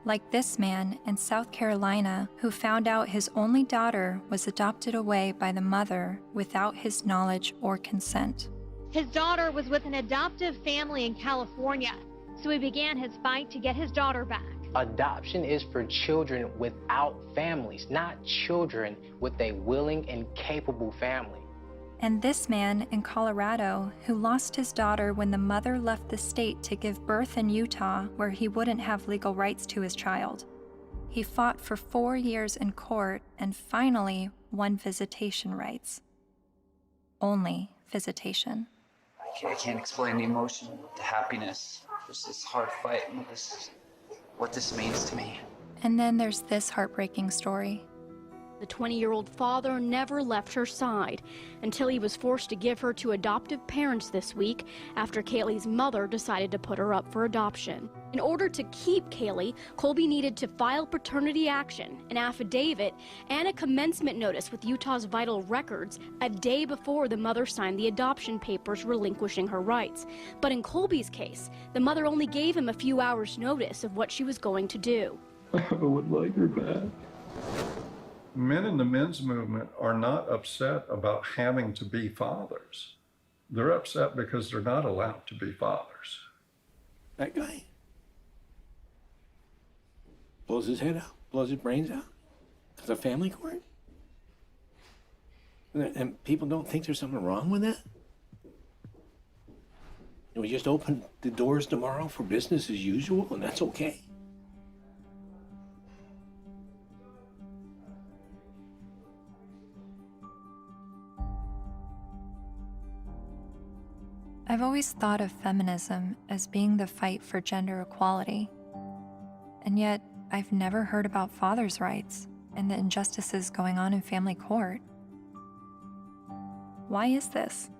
S1: Like this man in South Carolina who found out his only daughter was adopted away by the mother without his knowledge or consent.
S17: His daughter was with an adoptive family in California, so he began his fight to get his daughter back.
S20: Adoption is for children without families, not children with a willing and capable family.
S1: And this man in Colorado who lost his daughter when the mother left the state to give birth in Utah where he wouldn't have legal rights to his child. He fought for 4 years in court and finally won visitation rights. Only visitation.
S21: I can't explain the emotion, the happiness, just this hard fight, and what this means to me.
S1: And then there's this heartbreaking story.
S17: The 20-year-old father never left her side until he was forced to give her to adoptive parents this week after Kaylee's mother decided to put her up for adoption. In order to keep Kaylee, Colby needed to file paternity action, an affidavit, and a commencement notice with Utah's Vital Records a day before the mother signed the adoption papers relinquishing her rights. But in Colby's case, the mother only gave him a few hours' notice of what she was going to do.
S7: I would like her back. Men in the men's movement are not upset about having to be fathers. They're upset because they're not allowed to be fathers.
S3: That guy blows his head out, blows his brains out. It's a family court? And people don't think there's something wrong with that? And we just open the doors tomorrow for business as usual, and that's okay?
S1: I've always thought of feminism as being the fight for gender equality. And yet, I've never heard about fathers' rights and the injustices going on in family court. Why is this?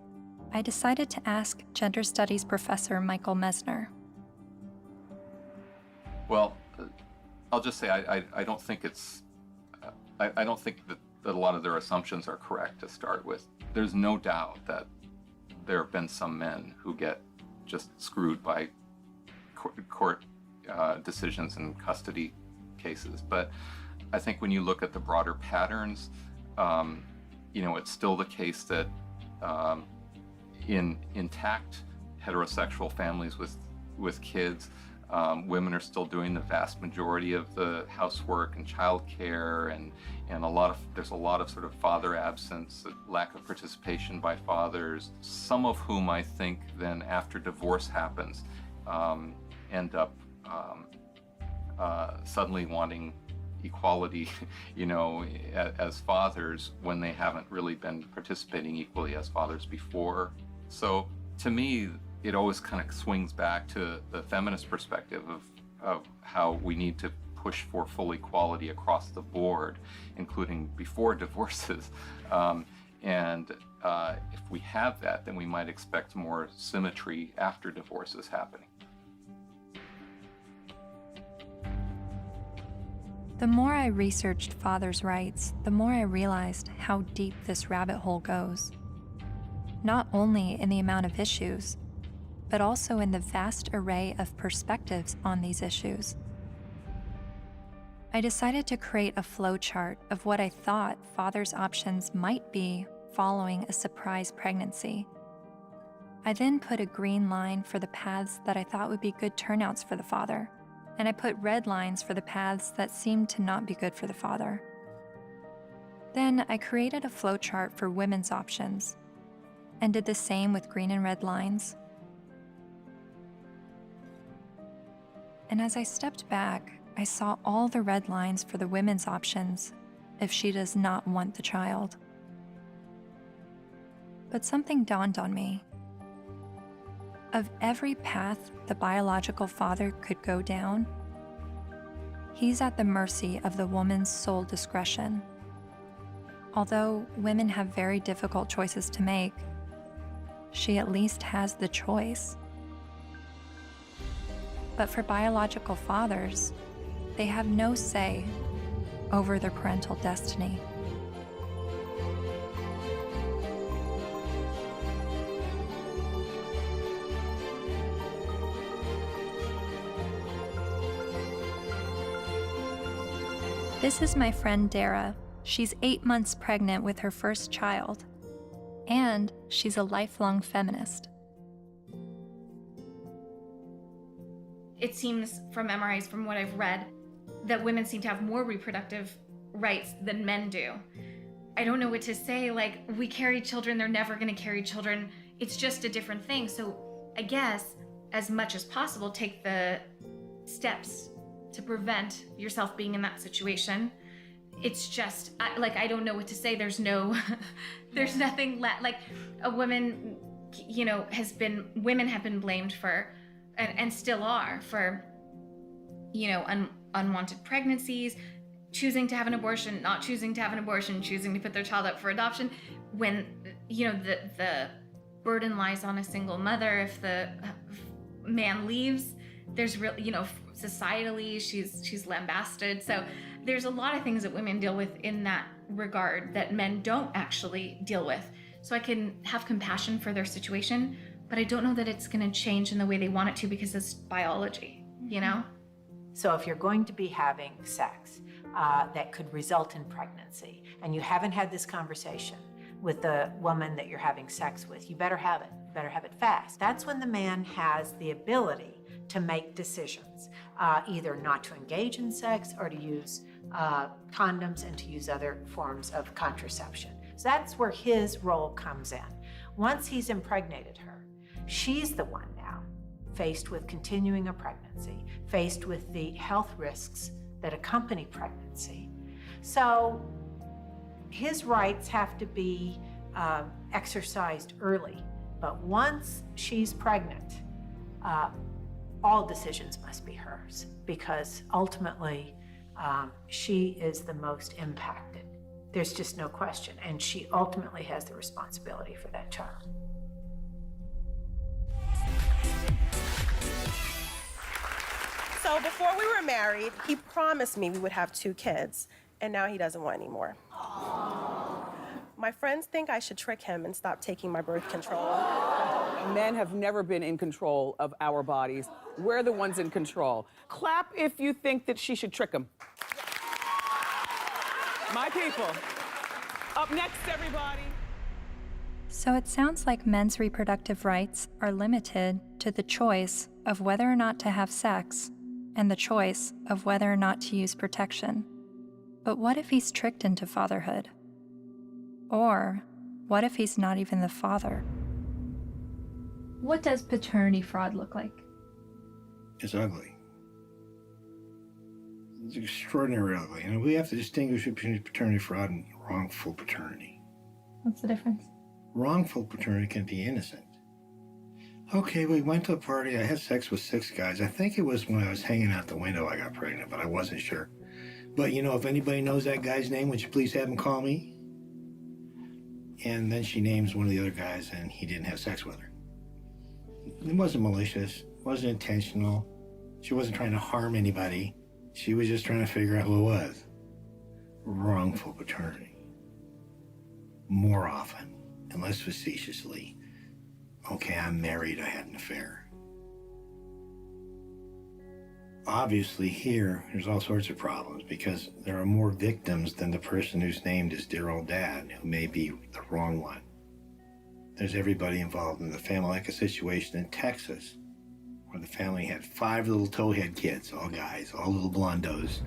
S1: I decided to ask gender studies professor Michael Mesner.
S2: Well, I'll just say I don't think it's, I don't think that a lot of their assumptions are correct to start with. There's no doubt that there have been some men who get just screwed by court decisions and custody cases. But I think when you look at the broader patterns, it's still the case that in intact heterosexual families with kids, women are still doing the vast majority of the housework and childcare, and there's a lot of sort of father absence, lack of participation by fathers, some of whom I think then after divorce happens end up suddenly wanting equality, as fathers when they haven't really been participating equally as fathers before. So to me, it always kind of swings back to the feminist perspective of how we need to push for full equality across the board, including before divorces. If we have that, then we might expect more symmetry after divorces happening.
S1: The more I researched fathers' rights, the more I realized how deep this rabbit hole goes. Not only in the amount of issues, but also in the vast array of perspectives on these issues. I decided to create a flowchart of what I thought fathers' options might be following a surprise pregnancy. I then put a green line for the paths that I thought would be good turnouts for the father, and I put red lines for the paths that seemed to not be good for the father. Then I created a flowchart for women's options, and did the same with green and red lines. And as I stepped back, I saw all the red lines for the women's options if she does not want the child. But something dawned on me. Of every path the biological father could go down, he's at the mercy of the woman's sole discretion. Although women have very difficult choices to make, she at least has the choice. But for biological fathers, they have no say over their parental destiny. This is my friend Dara. She's 8 months pregnant with her first child, and she's a lifelong feminist.
S13: It seems from MRIs, from what I've read, that women seem to have more reproductive rights than men do. I don't know what to say, like, we carry children, they're never gonna carry children. It's just a different thing. So I guess, as much as possible, take the steps to prevent yourself being in that situation. It's just, I don't know what to say. There's no, there's nothing like a woman, you know, women have been blamed for, and still are, for, you know, unwanted pregnancies, choosing to have an abortion, not choosing to have an abortion, choosing to put their child up for adoption, when, you know, the burden lies on a single mother. If the man leaves, there's real, you know, societally, she's lambasted. So there's a lot of things that women deal with in that regard that men don't actually deal with. So I can have compassion for their situation, but I don't know that it's going to change in the way they want it to, because it's biology, you know?
S14: So if you're going to be having sex that could result in pregnancy, and you haven't had this conversation with the woman that you're having sex with, you better have it. You better have it fast. That's when the man has the ability to make decisions, either not to engage in sex or to use condoms and to use other forms of contraception. So that's where his role comes in. Once he's impregnated her, she's the one now faced with continuing a pregnancy, faced with the health risks that accompany pregnancy. So his rights have to be exercised early. But once she's pregnant, all decisions must be hers, because ultimately she is the most impacted. There's just no question. And she ultimately has the responsibility for that child.
S8: So before we were married, he promised me we would have 2 kids, and now he doesn't want any more. My friends think I should trick him and stop taking my birth control.
S10: Men have never been in control of our bodies. We're the ones in control. Clap if you think that she should trick him. My people. Up next, everybody.
S1: So it sounds like men's reproductive rights are limited to the choice of whether or not to have sex and the choice of whether or not to use protection. But what if he's tricked into fatherhood? Or what if he's not even the father?
S19: What does paternity fraud look like?
S23: It's ugly. It's extraordinarily ugly. And we have to distinguish between paternity fraud and wrongful paternity.
S19: What's the difference?
S23: Wrongful paternity can be innocent. Okay, we went to a party. I had sex with 6 guys. I think it was when I was hanging out the window I got pregnant, but I wasn't sure. But, you know, if anybody knows that guy's name, would you please have him call me? And then she names one of the other guys, and he didn't have sex with her. It wasn't malicious. It wasn't intentional. She wasn't trying to harm anybody. She was just trying to figure out who it was. Wrongful paternity. More often, and less facetiously. Okay, I'm married, I had an affair. Obviously here, there's all sorts of problems because there are more victims than the person who's named as dear old dad, who may be the wrong one. There's everybody involved in the family, like a situation in Texas where the family had 5 little towhead kids, all guys, all little blondos.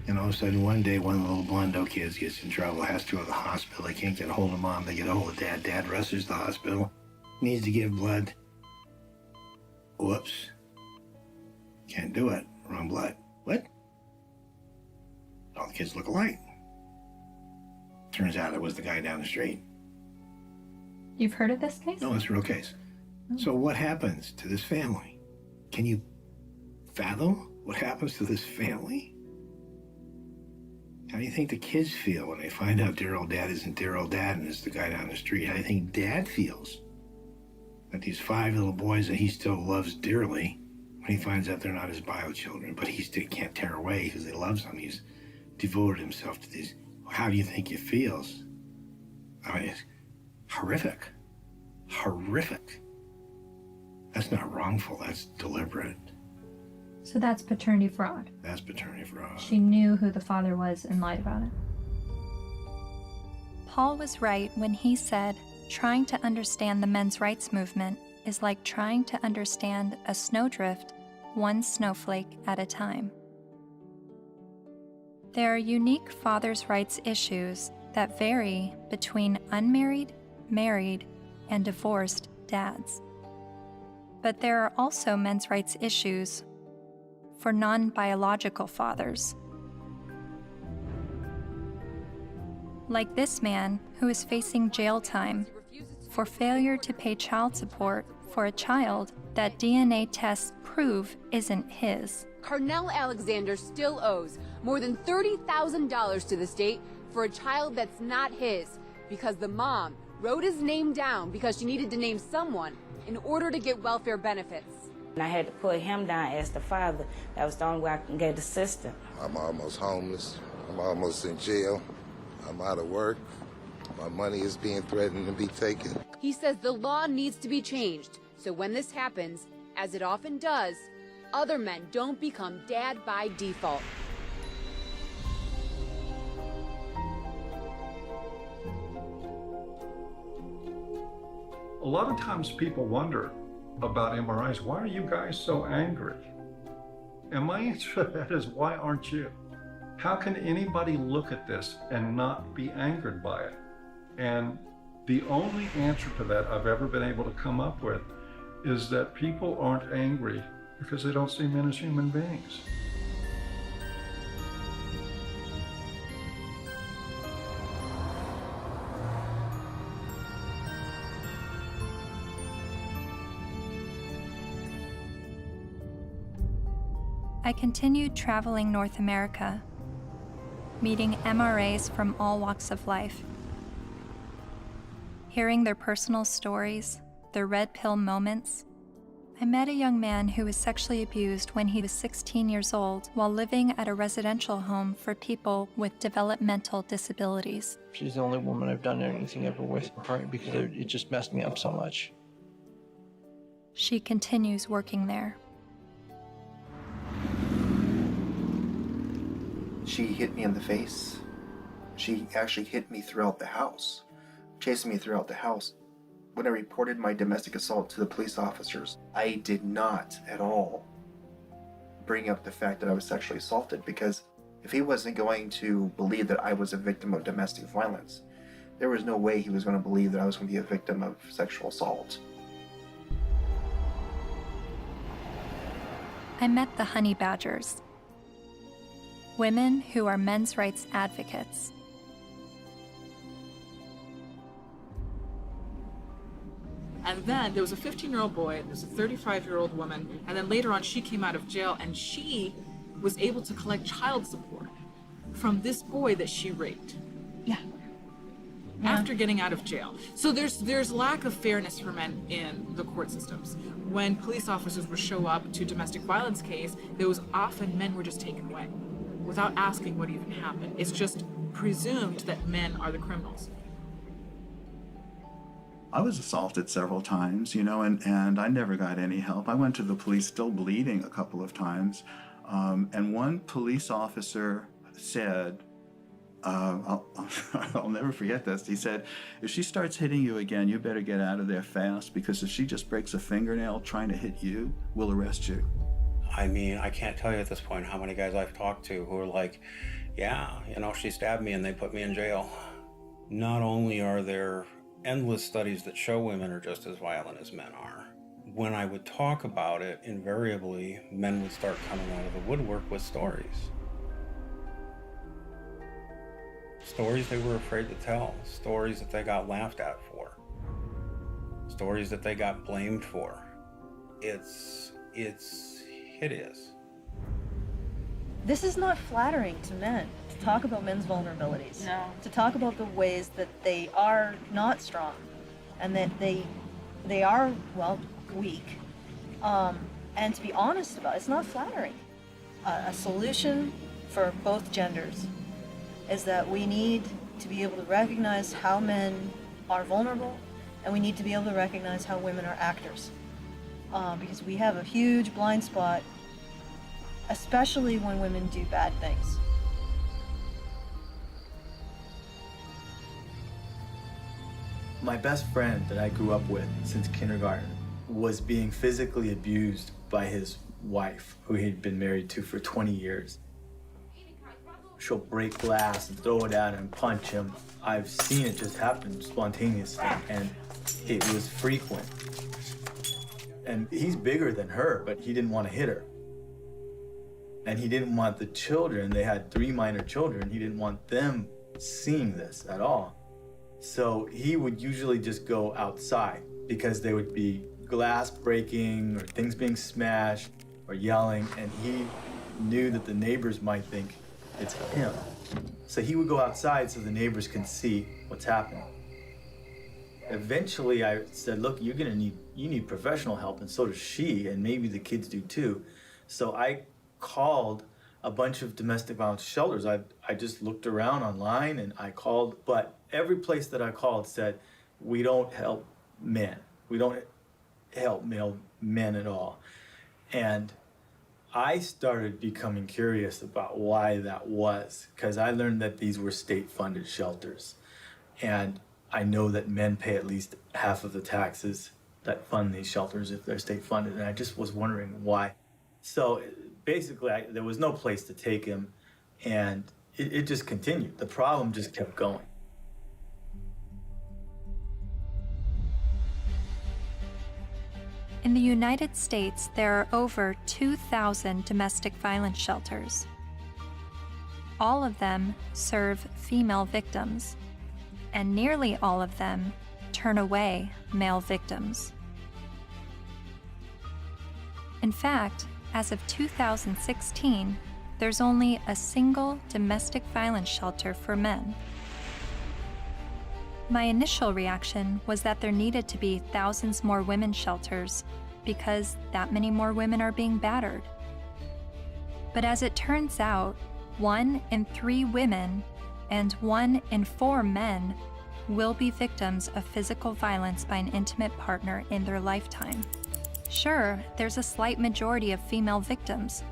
S23: And all of a sudden, one day, one of the little blondo kids gets in trouble, has to go to the hospital. They can't get a hold of mom. They get a hold of dad. Dad rushes to the hospital. Needs to give blood. Whoops. Can't do it. Wrong blood. What? All the kids look alike. Turns out it was the guy down the street.
S12: You've heard of this case?
S23: No, it's a real case. So what happens to this family? Can you fathom what happens to this family? How do you think the kids feel when they find out dear old dad isn't dear old dad and it's the guy down the street? How do you think dad feels? That these 5 little boys that he still loves dearly, when he finds out they're not his bio children, but he still can't tear away because he loves them. He's devoted himself to these. How do you think it feels? I mean, it's horrific. Horrific. That's not wrongful, that's deliberate.
S12: So that's paternity fraud.
S23: That's paternity fraud.
S12: She knew who the father was and lied about it.
S1: Paul was right when he said, trying to understand the men's rights movement is like trying to understand a snowdrift, one snowflake at a time. There are unique fathers' rights issues that vary between unmarried, married, and divorced dads. But there are also men's rights issues for non-biological fathers. Like this man who is facing jail time for failure to pay child support for a child that DNA tests prove isn't his.
S4: Carnell Alexander still owes more than $30,000 to the state for a child that's not his because the mom wrote his name down because she needed to name someone in order to get welfare benefits.
S6: And I had to put him down as the father. That was the only way I can get assistance.
S9: I'm almost homeless. I'm almost in jail. I'm out of work. My money is being threatened to be taken.
S4: He says the law needs to be changed, so when this happens, as it often does, other men don't become dad by default.
S7: A lot of times people wonder about MRIs, why are you guys so angry? And my answer to that is, why aren't you? How can anybody look at this and not be angered by it? And the only answer to that I've ever been able to come up with is that people aren't angry because they don't see men as human beings.
S1: I continued traveling North America, meeting MRAs from all walks of life, hearing their personal stories, their red pill moments. I met a young man who was sexually abused when he was 16 years old while living at a residential home for people with developmental disabilities.
S11: She's the only woman I've done anything ever with, partly because it just messed me up so much.
S1: She continues working there.
S24: She hit me in the face. She actually hit me throughout the house, chasing me throughout the house. When I reported my domestic assault to the police officers, I did not at all bring up the fact that I was sexually assaulted, because if he wasn't going to believe that I was a victim of domestic violence, there was no way he was going to believe that I was going to be a victim of sexual assault.
S1: I met the honey badgers, women who are men's rights advocates.
S10: And then there was a 15-year-old boy, there's a 35-year-old woman, and then later on she came out of jail and she was able to collect child support from this boy that she raped.
S12: Yeah.
S10: After getting out of jail. So there's lack of fairness for men in the court systems. When police officers would show up to domestic violence case, there was often men were just taken away without asking what even happened. It's just presumed that men are the criminals.
S22: I was assaulted several times, and I never got any help. I went to the police still bleeding a couple of times. And one police officer said, I'll never forget this. He said, if she starts hitting you again, you better get out of there fast, because if she just breaks a fingernail trying to hit you, we'll arrest you.
S5: I mean, I can't tell you at this point how many guys I've talked to who are like, yeah, you know, she stabbed me and they put me in jail. Not only are there endless studies that show women are just as violent as men are, when I would talk about it, invariably, men would start coming out of the woodwork with stories. Stories they were afraid to tell, stories that they got laughed at for, stories that they got blamed for. It's hideous.
S15: This is not flattering to men, to talk about men's vulnerabilities.
S13: No.
S15: To talk about the ways that they are not strong and that they are, well, weak. And to be honest about it, it's not flattering. A solution for both genders is that we need to be able to recognize how men are vulnerable, and we need to be able to recognize how women are actors. Because we have a huge blind spot, especially when women do bad things.
S16: My best friend that I grew up with since kindergarten was being physically abused by his wife, who he'd been married to for 20 years. She'll break glass and throw it at him, punch him. I've seen it just happen spontaneously, and it was frequent. And he's bigger than her, but he didn't want to hit her. And he didn't want the children, they had 3 minor children, he didn't want them seeing this at all. So he would usually just go outside because there would be glass breaking or things being smashed or yelling, and he knew that the neighbors might think it's him. So he would go outside so the neighbors can see what's happening. Eventually I said, look, you need professional help, and so does she, and maybe the kids do too. So I called a bunch of domestic violence shelters. I just looked around online and I called, but every place that I called said, we don't help men. We don't help male men at all. And I started becoming curious about why that was, because I learned that these were state-funded shelters. And I know that men pay at least half of the taxes that fund these shelters if they're state-funded, and I just was wondering why. So basically, there was no place to take him, and it just continued. The problem just kept going.
S1: In the United States, there are over 2,000 domestic violence shelters. All of them serve female victims, and nearly all of them turn away male victims. In fact, as of 2016, there's only a single domestic violence shelter for men. My initial reaction was that there needed to be thousands more women's shelters because that many more women are being battered. But as it turns out, 1 in 3 women and 1 in 4 men will be victims of physical violence by an intimate partner in their lifetime. Sure, there's a slight majority of female victims,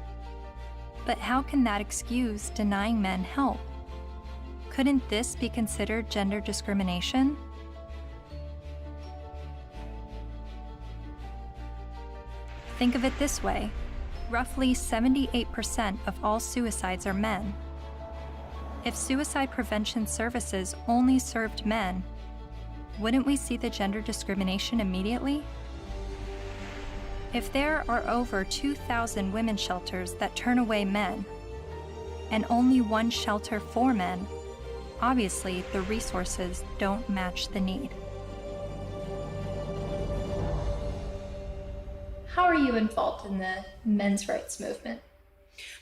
S1: but how can that excuse denying men help? Couldn't this be considered gender discrimination? Think of it this way. Roughly 78% of all suicides are men. If suicide prevention services only served men, wouldn't we see the gender discrimination immediately? If there are over 2,000 women's shelters that turn away men, and only 1 shelter for men, obviously the resources don't match the need.
S19: How are you involved in the men's rights movement?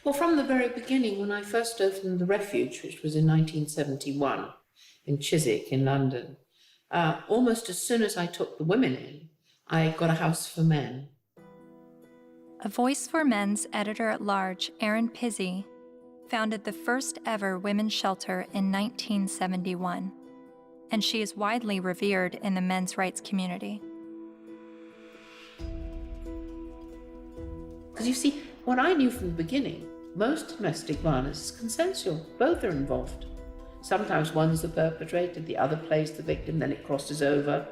S18: Well, from the very beginning, when I first opened the Refuge, which was in 1971 in Chiswick in London, almost as soon as I took the women in, I got a house for men.
S1: A Voice for Men's editor-at-large, Erin Pizzey, founded the first ever women's shelter in 1971, and she is widely revered in the men's rights community.
S18: Because you see, what I knew from the beginning, most domestic violence is consensual. Both are involved. Sometimes one's the perpetrator, the other plays the victim, then it crosses over.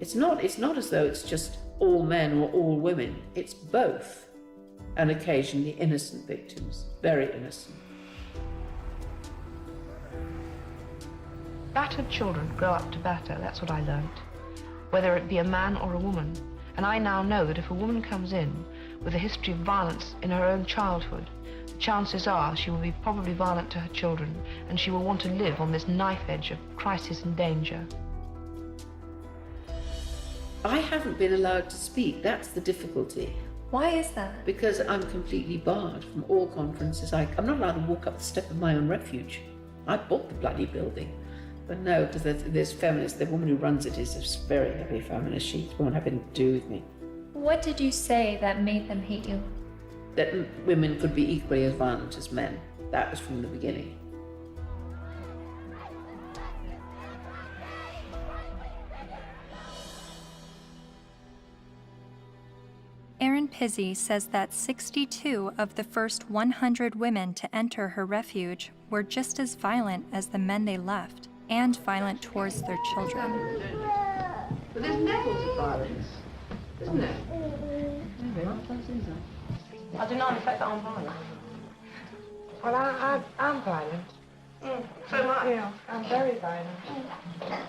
S18: It's not as though it's just all men or all women. It's both, and occasionally innocent victims, very innocent.
S3: Battered children grow up to batter, that's what I learned. Whether it be a man or a woman. And I now know that if a woman comes in with a history of violence in her own childhood, the chances are she will be probably violent to her children, and she will want to live on this knife edge of crisis and danger.
S18: I haven't been allowed to speak, that's the difficulty.
S12: Why is that?
S18: Because I'm completely barred from all conferences. I'm not allowed to walk up the step of my own refuge. I bought the bloody building. But no, because there's feminists, the woman who runs it is a very heavy feminist. She won't have anything to do with me.
S12: What did you say that made them hate you?
S18: That women could be equally as violent as men. That was from the beginning.
S1: Erin Pizzey says that 62 of the first 100 women to enter her refuge were just as violent as the men they left, and violent towards their children.
S3: But there's levels of violence, isn't there? I deny the fact that I'm violent.
S17: Well, I'm violent.
S3: So am I.
S17: You know, I'm very violent.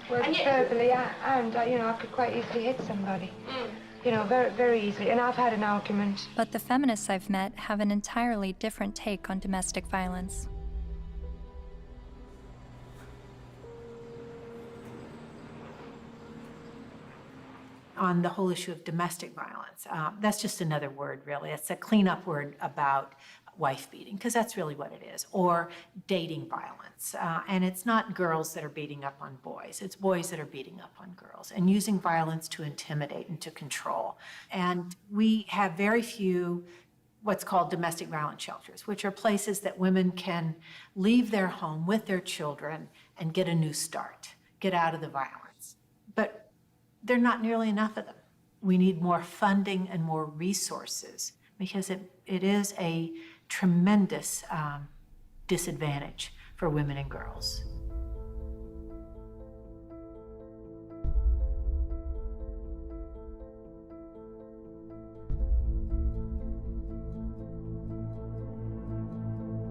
S17: Well, verbally, and I could quite easily hit somebody. You know, very, very easily. And I've had an argument.
S1: But the feminists I've met have an entirely different take on domestic violence.
S14: On the whole issue of domestic violence, that's just another word, really. It's a cleanup word about wife beating, because that's really what it is, or dating violence. And it's not girls that are beating up on boys, it's boys that are beating up on girls and using violence to intimidate and to control. And we have very few what's called domestic violence shelters, which are places that women can leave their home with their children and get a new start, get out of the violence. But there are not nearly enough of them. We need more funding and more resources, because it is a tremendous disadvantage for women and girls.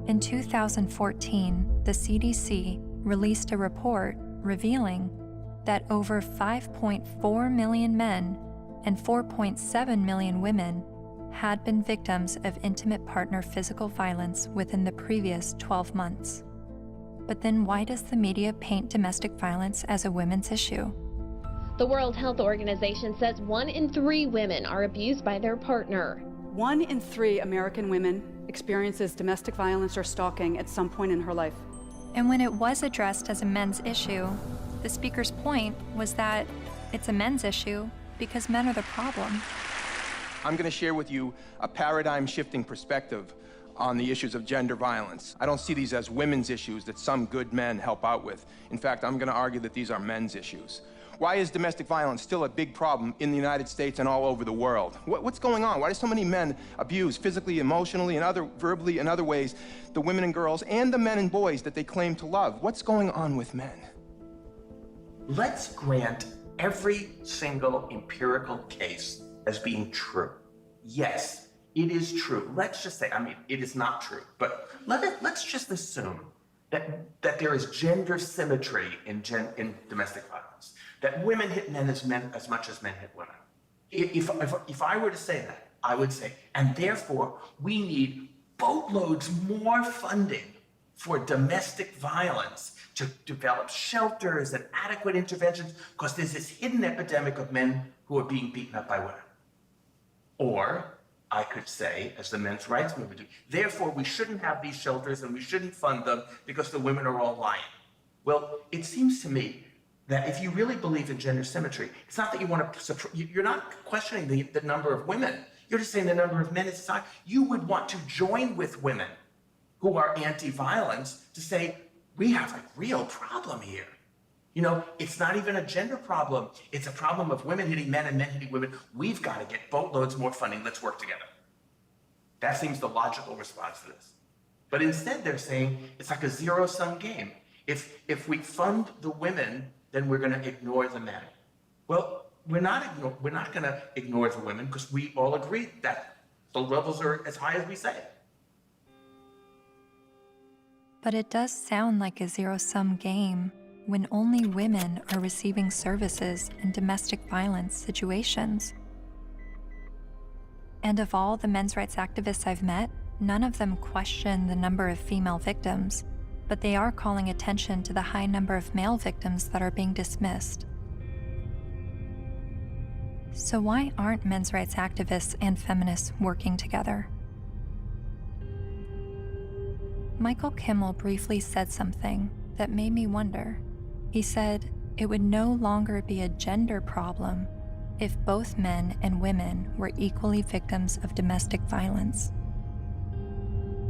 S1: In 2014, the CDC released a report revealing that over 5.4 million men and 4.7 million women had been victims of intimate partner physical violence within the previous 12 months. But then why does the media paint domestic violence as a women's issue?
S20: The World Health Organization says 1 in 3 women are abused by their partner.
S21: 1 in 3 American women experiences domestic violence or stalking at some point in her life.
S1: And when it was addressed as a men's issue, the speaker's point was that it's a men's issue because men are the problem.
S25: I'm going to share with you a paradigm-shifting perspective on the issues of gender violence. I don't see these as women's issues that some good men help out with. In fact, I'm going to argue that these are men's issues. Why is domestic violence still a big problem in the United States and all over the world? What's going on? Why do so many men abuse physically, emotionally, and verbally and other ways the women and girls and the men and boys that they claim to love? What's going on with men?
S26: Let's grant every single empirical case as being true. Yes, it is true. Let's just say, it is not true, but let's just assume that there is gender symmetry in domestic violence, that women hit men as much as men hit women. If I were to say that, I would say, and therefore we need boatloads more funding for domestic violence, to develop shelters and adequate interventions, because there's this hidden epidemic of men who are being beaten up by women. Or I could say, as the men's rights movement do, therefore we shouldn't have these shelters and we shouldn't fund them because the women are all lying. Well, it seems to me that if you really believe in gender symmetry, it's not that you want to, you're not questioning the number of women. You're just saying the number of men is high. You would want to join with women who are anti-violence to say, we have a real problem here. You know, it's not even a gender problem. It's a problem of women hitting men and men hitting women. We've got to get boatloads more funding. Let's work together. That seems the logical response to this. But instead they're saying it's like a zero-sum game. If we fund the women, then we're going to ignore the men. Well, we're not going to ignore the women because we all agree that the levels are as high as we say.
S1: But it does sound like a zero-sum game when only women are receiving services in domestic violence situations. And of all the men's rights activists I've met, none of them question the number of female victims, but they are calling attention to the high number of male victims that are being dismissed. So why aren't men's rights activists and feminists working together? Michael Kimmel briefly said something that made me wonder. He said it would no longer be a gender problem if both men and women were equally victims of domestic violence.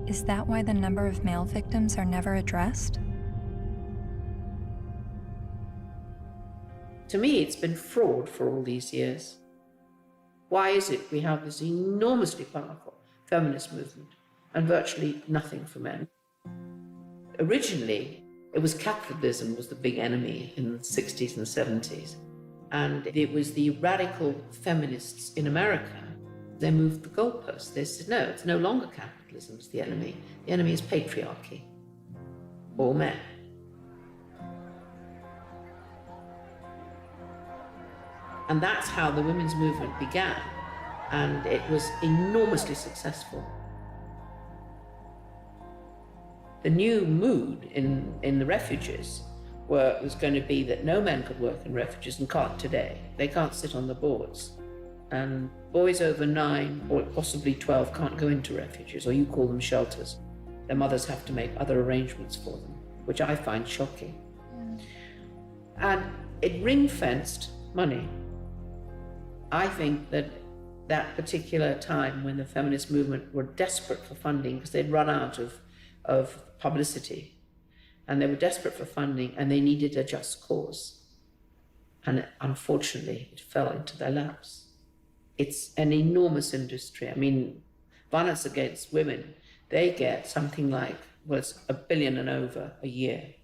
S1: Is that why the number of male victims are never addressed?
S18: To me, it's been fraud for all these years. Why is it we have this enormously powerful feminist movement and virtually nothing for men? Originally, it was capitalism was the big enemy in the 60s and 70s. And it was the radical feminists in America. They moved the goalposts. They said, no, it's no longer capitalism is the enemy. The enemy is patriarchy, all men. And that's how the women's movement began. And it was enormously successful. The new mood in the refuges was going to be that no men could work in refuges and can't today. They can't sit on the boards. And boys over 9 or possibly 12 can't go into refuges, or you call them shelters. Their mothers have to make other arrangements for them, which I find shocking. And it ring-fenced money. I think that that particular time when the feminist movement were desperate for funding because they'd run out of publicity, and they were desperate for funding, and they needed a just cause. And unfortunately, it fell into their laps. It's an enormous industry. I mean, violence against women, they get something like, well, it's $1 billion and over a year.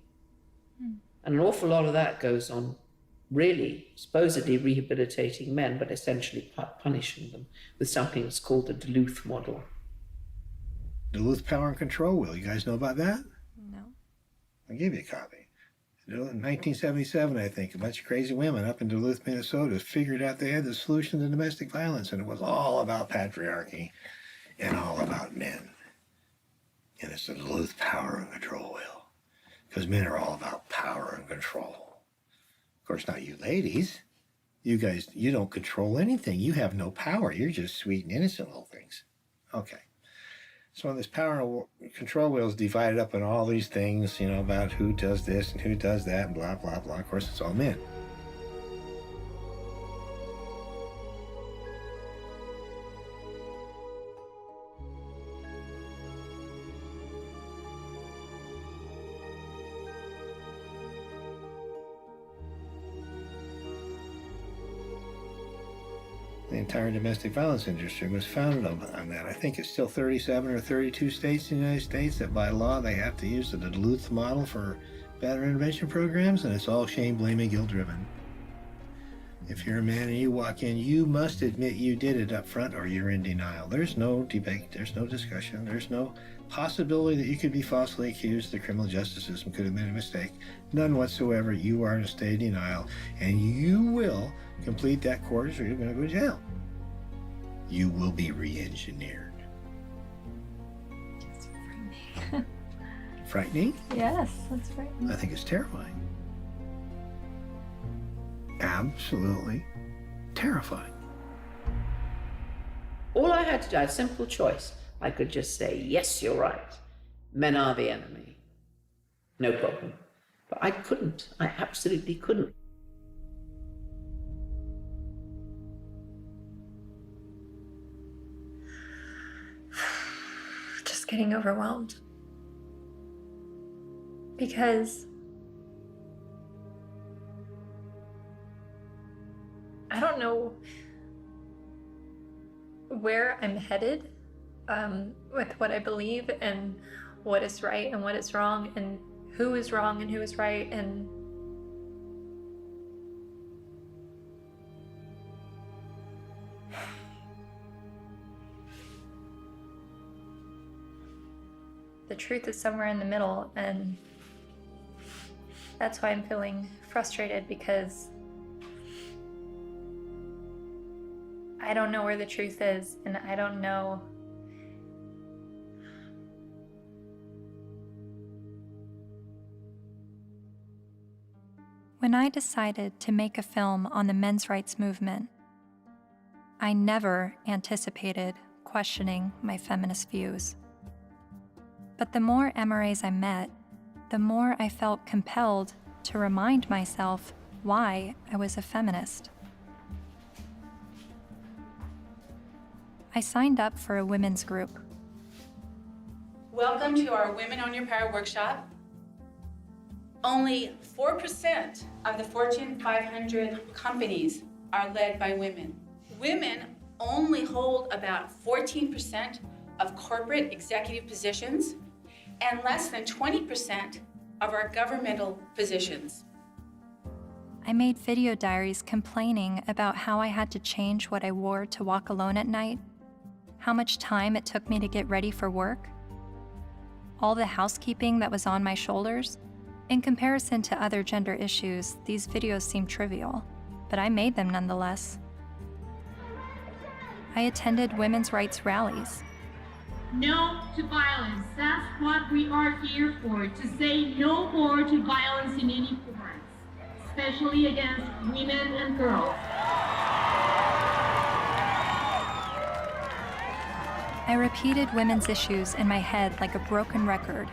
S18: And an awful lot of that goes on really supposedly rehabilitating men, but essentially punishing them with something that's called the Duluth model.
S2: Duluth Power and Control Wheel. You guys know about that?
S1: No.
S2: I'll give you a copy. In 1977, I think, a bunch of crazy women up in Duluth, Minnesota figured out they had the solution to domestic violence, and it was all about patriarchy and all about men. And it's the Duluth Power and Control Wheel, because men are all about power and control. Of course, not you ladies. You guys, you don't control anything. You have no power. You're just sweet and innocent little things. Okay. So this power and control wheel is divided up in all these things, you know, about who does this and who does that and blah, blah, blah. Of course, it's all men. The entire domestic violence industry was founded on that. I think it's still 37 or 32 states in the United States that by law they have to use the Duluth model for battery intervention programs, and it's all shame, blame, and guilt driven. If you're a man and you walk in, you must admit you did it up front or you're in denial. There's no debate, there's no discussion, there's no possibility that you could be falsely accused. The criminal justice system could have made a mistake. None whatsoever. You are in a state of denial, and you will complete that course or you're going to go to jail. You will be re-engineered.
S1: It's frightening.
S2: Frightening?
S1: Yes, that's frightening.
S2: I think it's terrifying. Absolutely terrifying.
S18: All I had to do, I had a simple choice. I could just say, yes, you're right. Men are the enemy. No problem. But I couldn't. I absolutely couldn't.
S12: Just getting overwhelmed. Because I don't know where I'm headed with what I believe and what is right and what is wrong and who is wrong and who is right, and the truth is somewhere in the middle, and that's why I'm feeling frustrated, because I don't know where the truth is, and I don't know.
S1: When I decided to make a film on the men's rights movement, I never anticipated questioning my feminist views. But the more MRAs I met, the more I felt compelled to remind myself why I was a feminist. I signed up for a women's group.
S4: Welcome to our Women on Your Power workshop. Only 4% of the Fortune 500 companies are led by women. Women only hold about 14% of corporate executive positions and less than 20% of our governmental positions.
S1: I made video diaries complaining about how I had to change what I wore to walk alone at night, how much time it took me to get ready for work, all the housekeeping that was on my shoulders. In comparison to other gender issues, these videos seem trivial, but I made them nonetheless. I attended women's rights rallies.
S6: No to violence. That's what we are here for, to say no more to violence in any form, especially against women and girls.
S1: I repeated women's issues in my head like a broken record.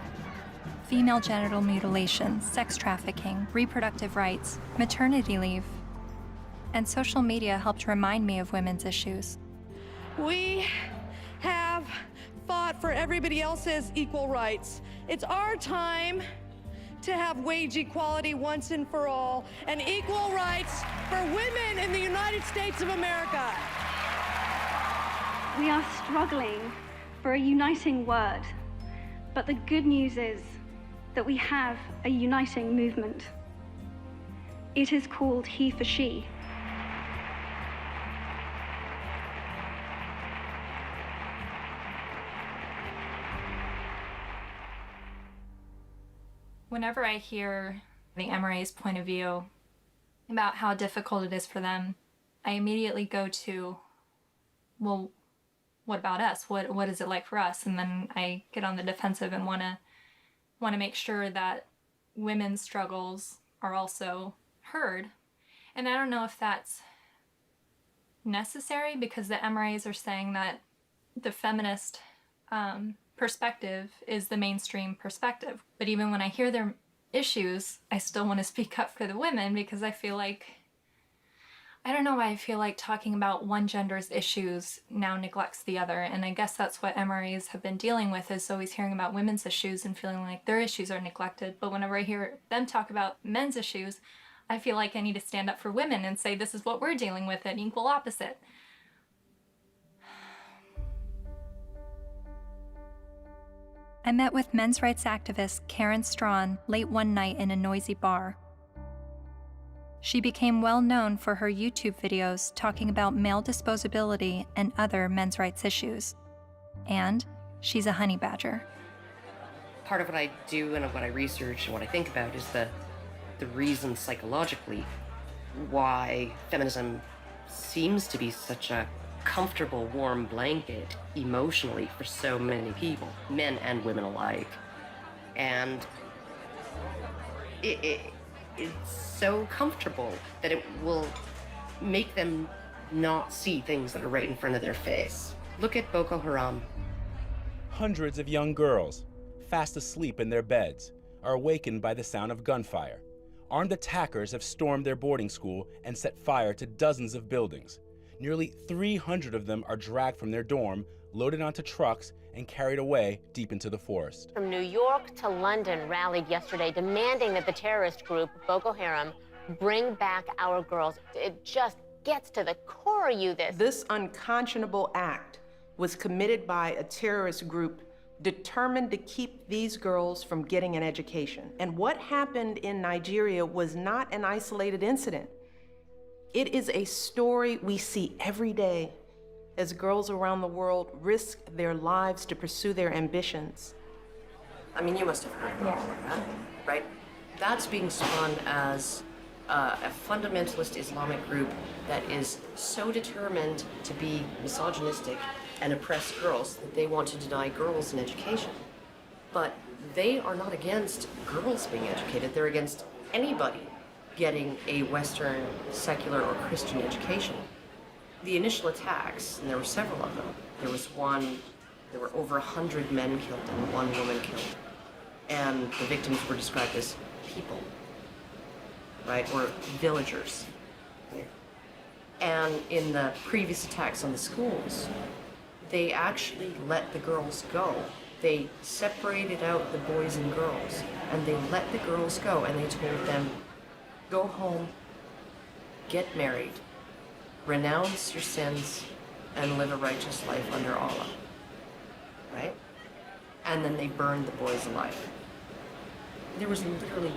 S1: Female genital mutilation, sex trafficking, reproductive rights, maternity leave. And social media helped remind me of women's issues.
S7: We have fought for everybody else's equal rights. It's our time to have wage equality once and for all, and equal rights for women in the United States of America.
S8: We are struggling for a uniting word, but the good news is that we have a uniting movement. It is called He for She.
S1: Whenever I hear the MRA's point of view about how difficult it is for them, I immediately go to, well, what about us? What is it like for us? And then I get on the defensive and want to make sure that women's struggles are also heard. And I don't know if that's necessary, because the MRAs are saying that the feminist perspective is the mainstream perspective. But even when I hear their issues, I still want to speak up for the women, because I feel like, I don't know why I feel like talking about one gender's issues now neglects the other. And I guess that's what MRAs have been dealing with, is always hearing about women's issues and feeling like their issues are neglected. But whenever I hear them talk about men's issues, I feel like I need to stand up for women and say, this is what we're dealing with, an equal opposite. I met with men's rights activist Karen Strawn late one night in a noisy bar. She became well known for her YouTube videos talking about male disposability and other men's rights issues. And she's a honey badger.
S9: Part of what I do and what I research and what I think about is the reason psychologically why feminism seems to be such a comfortable, warm blanket emotionally for so many people, men and women alike. And it's so comfortable that it will make them not see things that are right in front of their face. Look at Boko Haram.
S23: Hundreds of young girls, fast asleep in their beds, are awakened by the sound of gunfire. Armed attackers have stormed their boarding school and set fire to dozens of buildings. Nearly 300 of them are dragged from their dorm, loaded onto trucks, and carried away deep into the forest.
S27: From New York to London rallied yesterday demanding that the terrorist group Boko Haram bring back our girls. It just gets to the core of you,
S28: This unconscionable act was committed by a terrorist group
S5: determined to keep these girls from getting an education. And what happened in Nigeria was not an isolated incident. It is a story we see every day as girls around the world risk their lives to pursue their ambitions.
S9: I mean, you must have heard about that, right? That's being spun as a fundamentalist Islamic group that is so determined to be misogynistic and oppress girls that they want to deny girls an education. But they are not against girls being educated. They're against anybody getting a Western, secular, or Christian education. The initial attacks, and there were several of them, there were over 100 men killed and 1 woman killed. And the victims were described as people, right, or villagers. And in the previous attacks on the schools, they actually let the girls go. They separated out the boys and girls, and they let the girls go, and they told them, go home, get married, renounce your sins, and live a righteous life under Allah, right? And then they burned the boys alive. There was literally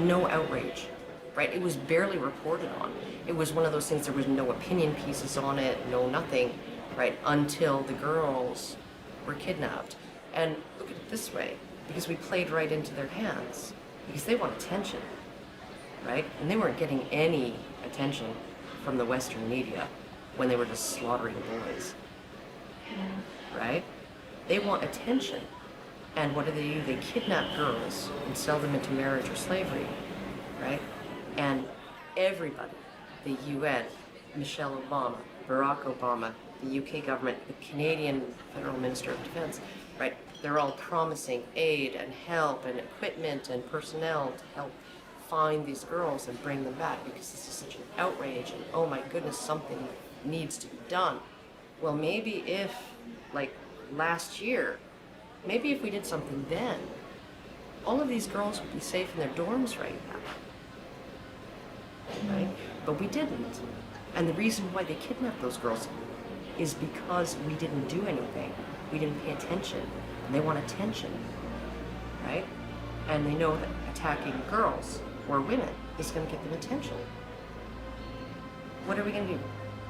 S9: no outrage, right? It was barely reported on. It was one of those things, there was no opinion pieces on it, no nothing, right? Until the girls were kidnapped. And look at it this way, because we played right into their hands, because they want attention, right? And they weren't getting any attention from the Western media when they were just slaughtering boys, right? They want attention. And what do? They kidnap girls and sell them into marriage or slavery, right? And everybody, the UN, Michelle Obama, Barack Obama, the UK government, the Canadian Federal Minister of Defense, right? They're all promising aid and help and equipment and personnel to help find these girls and bring them back, because this is such an outrage and oh my goodness, something needs to be done. Well, maybe if, like last year, maybe if we did something then, all of these girls would be safe in their dorms right now, right? But we didn't. And the reason why they kidnapped those girls is because we didn't do anything. We didn't pay attention. And they want attention, right? And they know that attacking girls or women is going to get them attention. What are we going to do?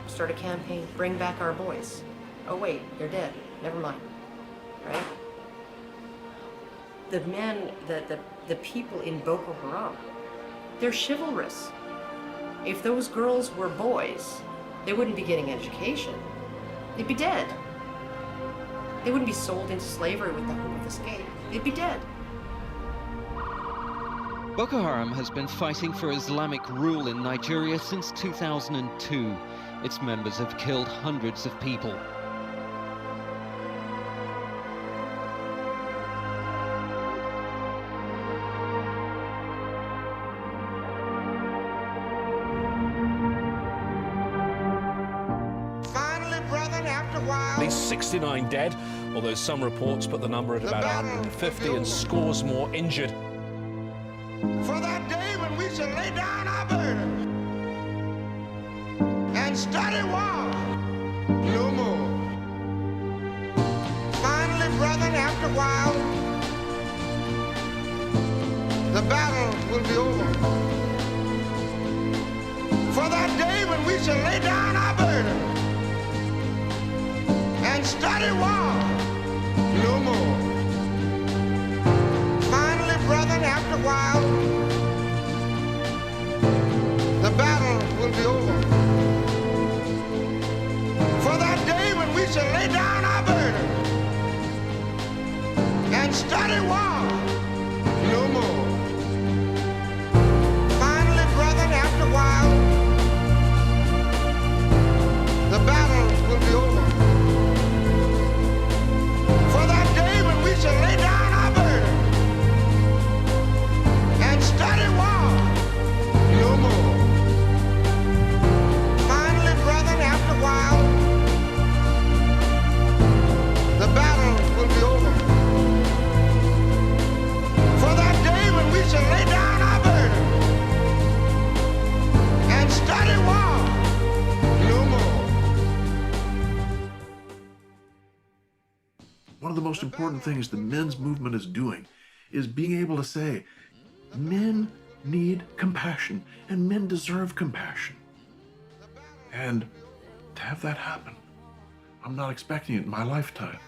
S9: Start a campaign, bring back our boys. Oh wait, they're dead. Never mind, right? The men, the people in Boko Haram, they're chivalrous. If those girls were boys, they wouldn't be getting education. They'd be dead. They wouldn't be sold into slavery with the hope of escape. They'd be dead.
S10: Boko Haram has been fighting for Islamic rule in Nigeria since 2002. Its members have killed hundreds of people.
S11: At least 69 dead, although some reports put the number at about 150 and scores more injured.
S13: For that day when we shall lay down our burden and study war no more. Finally, brethren, after a while, the battle will be over. For that day when we shall lay down our burden and study war no more. Finally, brethren, after a while, the battle will be over. For that day when we shall lay down our burden and study war no more. Finally, brethren, after a while, the battle will be over. For that day when we shall lay down our burden and study war no more. Finally, brethren, after a while, the battle will be over.
S3: important things the men's movement is doing is being able to say, men need compassion and men deserve compassion. And to have that happen, I'm not expecting it in my lifetime.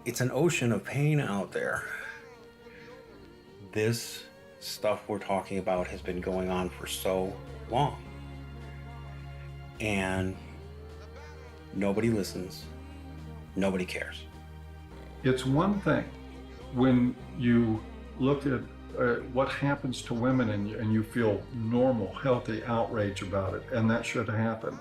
S15: It's an ocean of pain out there. This stuff we're talking about has been going on for so long. And nobody listens, nobody cares.
S16: It's one thing when you look at what happens to women and you feel normal, healthy outrage about it, and that should happen.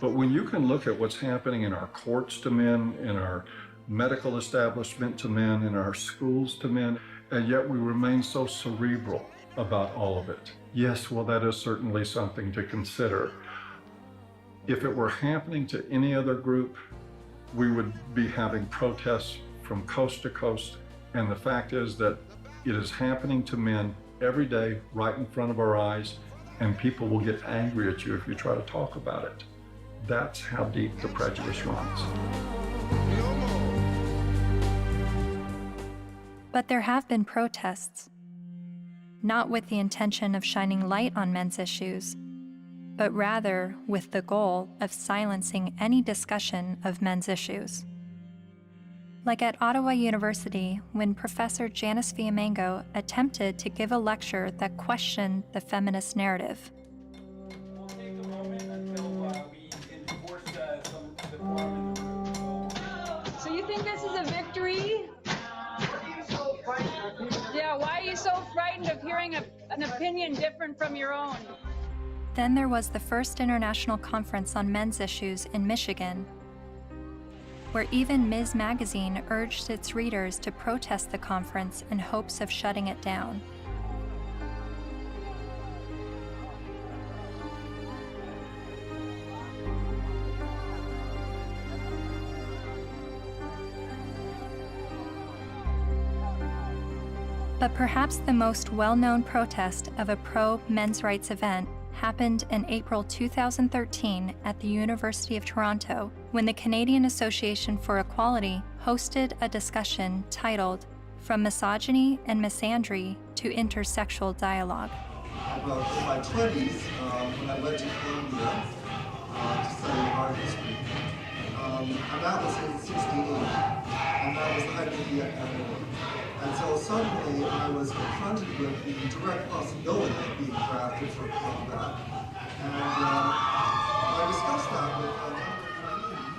S16: But when you can look at what's happening in our courts to men, in our medical establishment to men, in our schools to men, and yet we remain so cerebral about all of it. Yes, well, that is certainly something to consider. If it were happening to any other group, we would be having protests from coast to coast. And the fact is that it is happening to men every day, right in front of our eyes, and people will get angry at you if you try to talk about it. That's how deep the prejudice runs.
S1: But there have been protests, not with the intention of shining light on men's issues, but rather with the goal of silencing any discussion of men's issues. Like at Ottawa University, when Professor Janice Fiamengo attempted to give a lecture that questioned the feminist narrative.
S17: So you think this is a victory? Yeah, why are you so frightened of hearing an opinion different from your own?
S1: Then there was the first International Conference on Men's Issues in Michigan, where even Ms. Magazine urged its readers to protest the conference in hopes of shutting it down. But perhaps the most well-known protest of a pro-men's rights event happened in April 2013 at the University of Toronto, when the Canadian Association for Equality hosted a discussion titled From Misogyny and Misandry to Intersexual Dialogue.
S19: About in my 20s, when I went to Columbia to study art history, and that was in '68, and that was the height of the epidemic. And so suddenly I was confronted with the direct possibility of being drafted for combat. And I discussed that with a number of women.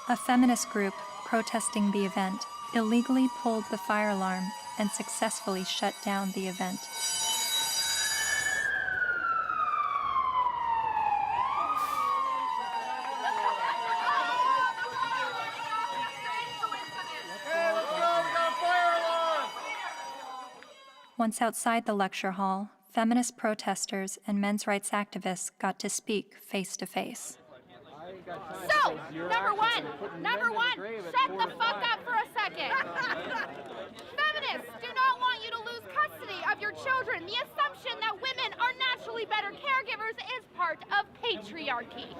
S1: A feminist group protesting the event illegally pulled the fire alarm and successfully shut down the event. Once outside the lecture hall, feminist protesters and men's rights activists got to speak face to face.
S22: So, number one, shut the fuck up for a second. Feminists do not want you to lose custody of your children. The assumption that women are naturally better caregivers is part of patriarchy.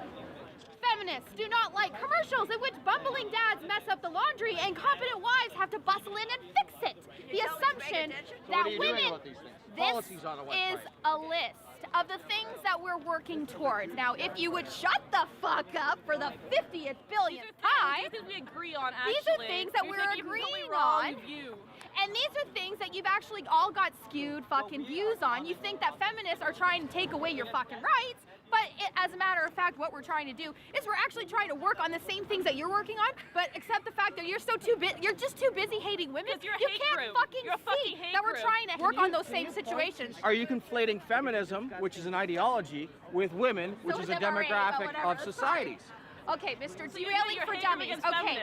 S22: Feminists do not like commercials in which bumbling dads mess up the laundry and competent wives have to bustle in and fix it. The assumption that women... This is a list of the things that we're working towards. Now, if you would shut the fuck up for the 50th billionth time,
S24: These are things we agree on, actually.
S22: These are things that we're agreeing on. And these are things that you've actually all got skewed fucking views on. You think that feminists are trying to take away your fucking rights, but as a matter of fact, what we're trying to do is we're actually trying to work on the same things that you're working on, but except the fact that you're just too busy hating women. You can't fucking see that we're trying to work on those same situations.
S28: Are you conflating feminism, which is an ideology, with women, which is a demographic of societies?
S22: Okay, Mr.
S24: So you
S22: Derailing for Dummies. Okay.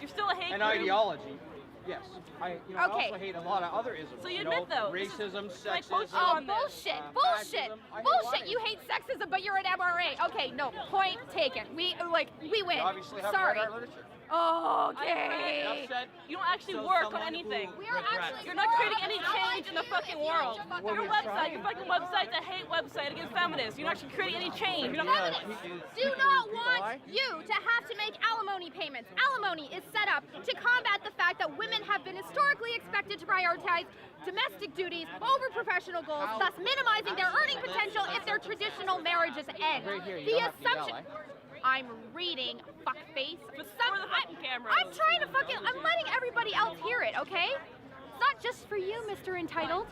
S24: You're still a hate
S28: An
S24: group.
S28: ideology. Yes. I also hate a lot of other isms.
S24: So you admit those.
S28: Racism,
S24: Like,
S28: sexism.
S22: Oh, bullshit, bullshit,
S28: fascism.
S22: bullshit. You hate sexism, but you're an MRA. Okay, no, point taken. We win.
S28: You obviously haven't
S22: Sorry.
S28: read our literature.
S24: Okay. You don't actually work on anything. You're not creating any change in the fucking world. Your fucking website's a hate website against feminists. You're not actually creating any change. You're not
S22: Do not want you to have to make alimony payments. Alimony is set up to combat the fact that women have been historically expected to prioritize domestic duties over professional goals, thus minimizing their earning potential if their traditional marriages end. The assumption... I'm reading, fuckface. I'm trying to I'm letting everybody else hear it, okay? It's not just for you, Mr. Entitled.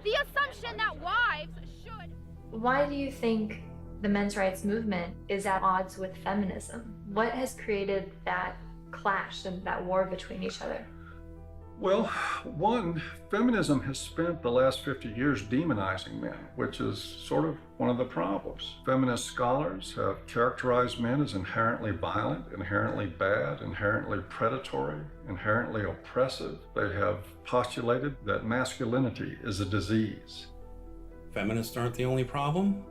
S22: The assumption that wives should...
S1: Why do you think the men's rights movement is at odds with feminism? What has created that clash and that war between each other?
S16: Well, one, feminism has spent the last 50 years demonizing men, which is sort of one of the problems. Feminist scholars have characterized men as inherently violent, inherently bad, inherently predatory, inherently oppressive. They have postulated that masculinity is a disease.
S15: Feminists aren't the only problem.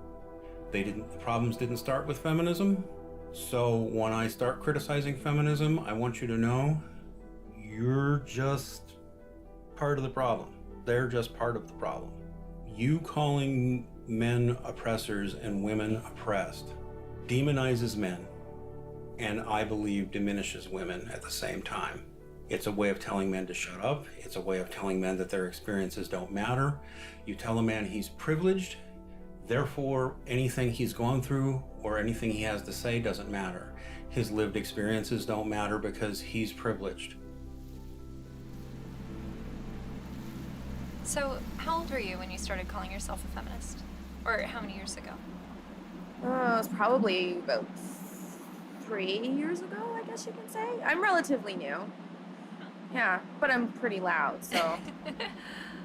S15: The problems didn't start with feminism. So when I start criticizing feminism, I want you to know you're just part of the problem. They're just part of the problem. You calling men oppressors and women oppressed demonizes men, and I believe diminishes women at the same time. It's a way of telling men to shut up. It's a way of telling men that their experiences don't matter. You tell a man he's privileged, therefore anything he's gone through or anything he has to say doesn't matter. His lived experiences don't matter because he's privileged.
S1: So, how old were you when you started calling yourself a feminist? Or how many years ago?
S2: It was probably about 3 years ago, I guess you can say. I'm relatively new. Yeah, but I'm pretty loud, so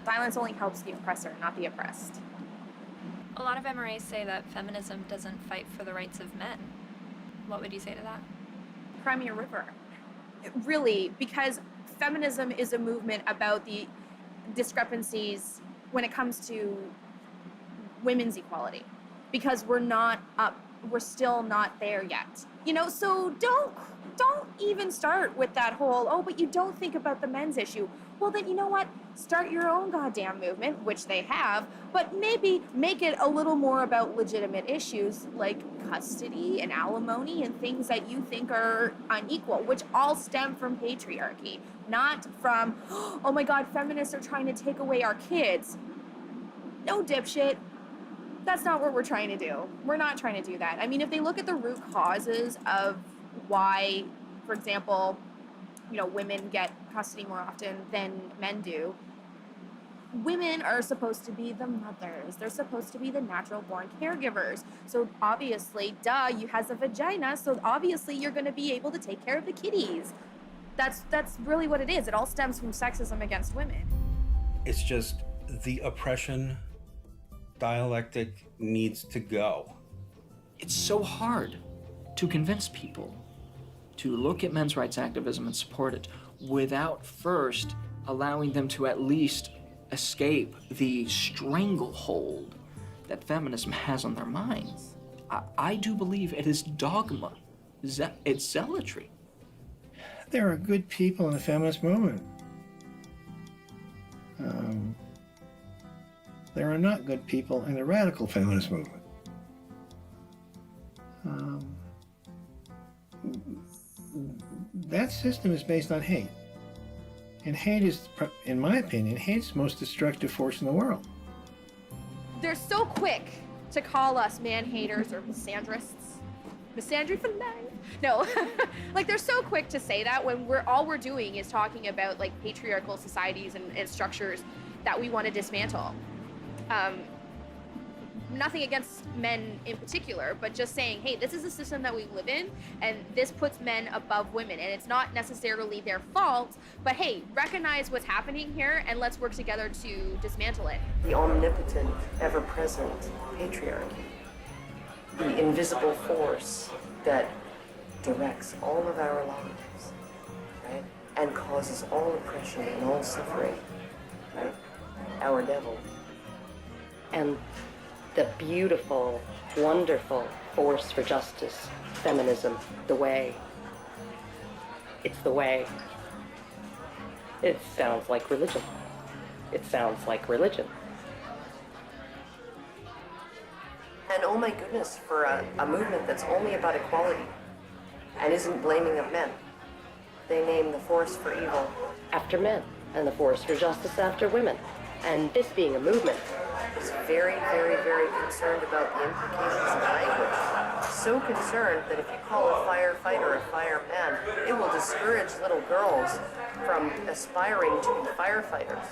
S2: violence only helps the oppressor, not the oppressed.
S1: A lot of MRAs say that feminism doesn't fight for the rights of men. What would you say to that?
S2: Cry me a river. Really, because feminism is a movement about the discrepancies when it comes to women's equality, because we're still not there yet. You know, so don't even start with that whole, oh, but you don't think about the men's issue. Well, then, you know what? Start your own goddamn movement, which they have, but maybe make it a little more about legitimate issues like custody and alimony and things that you think are unequal, which all stem from patriarchy, not from, oh my God, feminists are trying to take away our kids. No, dipshit. That's not what we're trying to do. We're not trying to do that. I mean, if they look at the root causes of why, for example, you know, women get custody more often than men do, women are supposed to be the mothers. They're supposed to be the natural born caregivers. So obviously, duh, you has a vagina, so obviously you're going to be able to take care of the kitties. That's really what it is. It all stems from sexism against women.
S15: It's just the oppression dialectic needs to go.
S12: It's so hard to convince people to look at men's rights activism and support it without first allowing them to at least escape the stranglehold that feminism has on their minds. I do believe it is dogma. It's zealotry.
S14: There are good people in the feminist movement. There are not good people in the radical feminist movement. That system is based on hate. And hate is, in my opinion, hate is the most destructive force in the world.
S2: They're so quick to call us man-haters or misandrists. Misandry for life. No, like they're so quick to say that when all we're doing is talking about like patriarchal societies and structures that we want to dismantle. Nothing against men in particular, but just saying, hey, this is a system that we live in, and this puts men above women, and it's not necessarily their fault, but hey, recognize what's happening here, and let's work together to dismantle it.
S9: The omnipotent, ever-present patriarchy, the invisible force that directs all of our lives, right? And causes all oppression and all suffering, right? Our devil. And the beautiful, wonderful force for justice, feminism, the way. It's the way. It sounds like religion. It sounds like religion. And oh my goodness, for a movement that's only about equality and isn't blaming of men. They name the force for evil after men and the force for justice after women. And this being a movement is very, very, very concerned about the implications of language. So concerned that if you call a firefighter a fireman, it will discourage little girls from aspiring to be firefighters.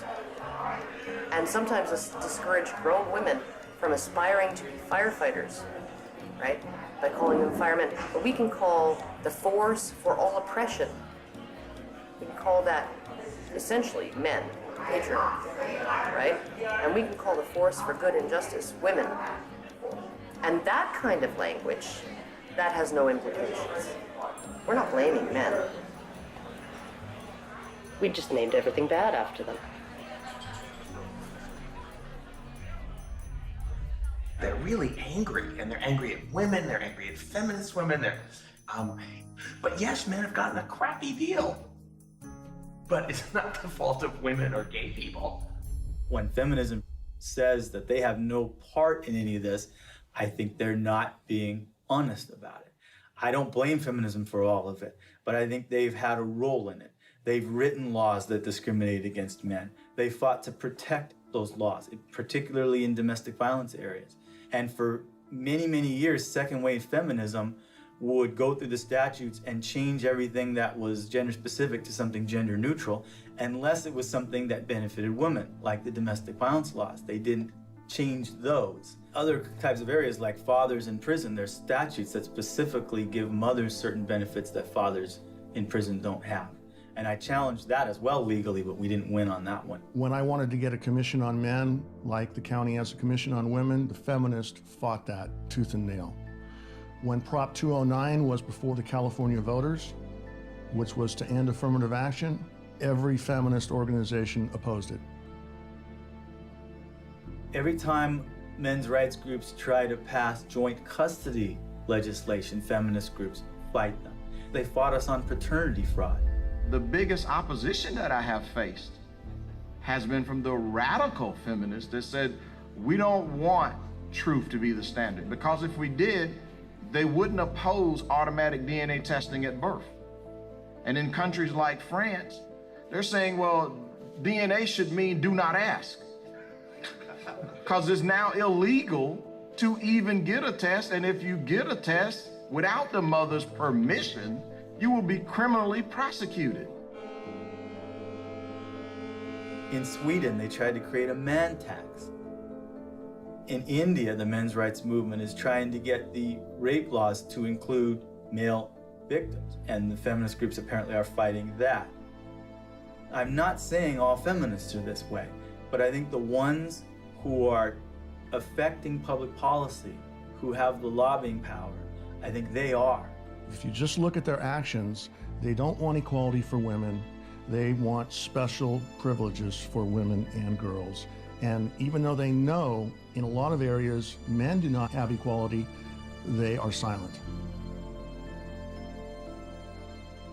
S9: And sometimes discourage grown women from aspiring to be firefighters, right? By calling them firemen. But we can call the force for all oppression. We can call that essentially men, patriarchy, right? And we can call the force for good and justice women. And that kind of language, that has no implications. We're not blaming men. We just named everything bad after them.
S4: They're really angry, and they're angry at women, they're angry at feminist women, but yes, men have gotten a crappy deal. But it's not the fault of women or gay people.
S6: When feminism says that they have no part in any of this, I think they're not being honest about it. I don't blame feminism for all of it, but I think they've had a role in it. They've written laws that discriminate against men. They fought to protect those laws, particularly in domestic violence areas. And for many, many years, second wave feminism would go through the statutes and change everything that was gender specific to something gender neutral, unless it was something that benefited women, like the domestic violence laws. They didn't change those. Other types of areas like fathers in prison, there's statutes that specifically give mothers certain benefits that fathers in prison don't have. And I challenged that as well legally, but we didn't win on that one.
S7: When I wanted to get a commission on men, like the county has a commission on women, the feminists fought that tooth and nail. When Prop 209 was before the California voters, which was to end affirmative action, every feminist organization opposed it.
S6: Every time men's rights groups try to pass joint custody legislation, feminist groups fight them. They fought us on paternity fraud.
S18: The biggest opposition that I have faced has been from the radical feminists that said, we don't want truth to be the standard, because if we did, they wouldn't oppose automatic DNA testing at birth. And in countries like France, they're saying, well, DNA should mean do not ask. Because it's now illegal to even get a test, and if you get a test without the mother's permission, you will be criminally prosecuted.
S6: In Sweden, they tried to create a man tax. In India, the men's rights movement is trying to get the rape laws to include male victims, and the feminist groups apparently are fighting that. I'm not saying all feminists are this way, but I think the ones who are affecting public policy, who have the lobbying power, I think they are.
S7: If you just look at their actions, they don't want equality for women. They want special privileges for women and girls. And even though they know in a lot of areas men do not have equality, they are silent.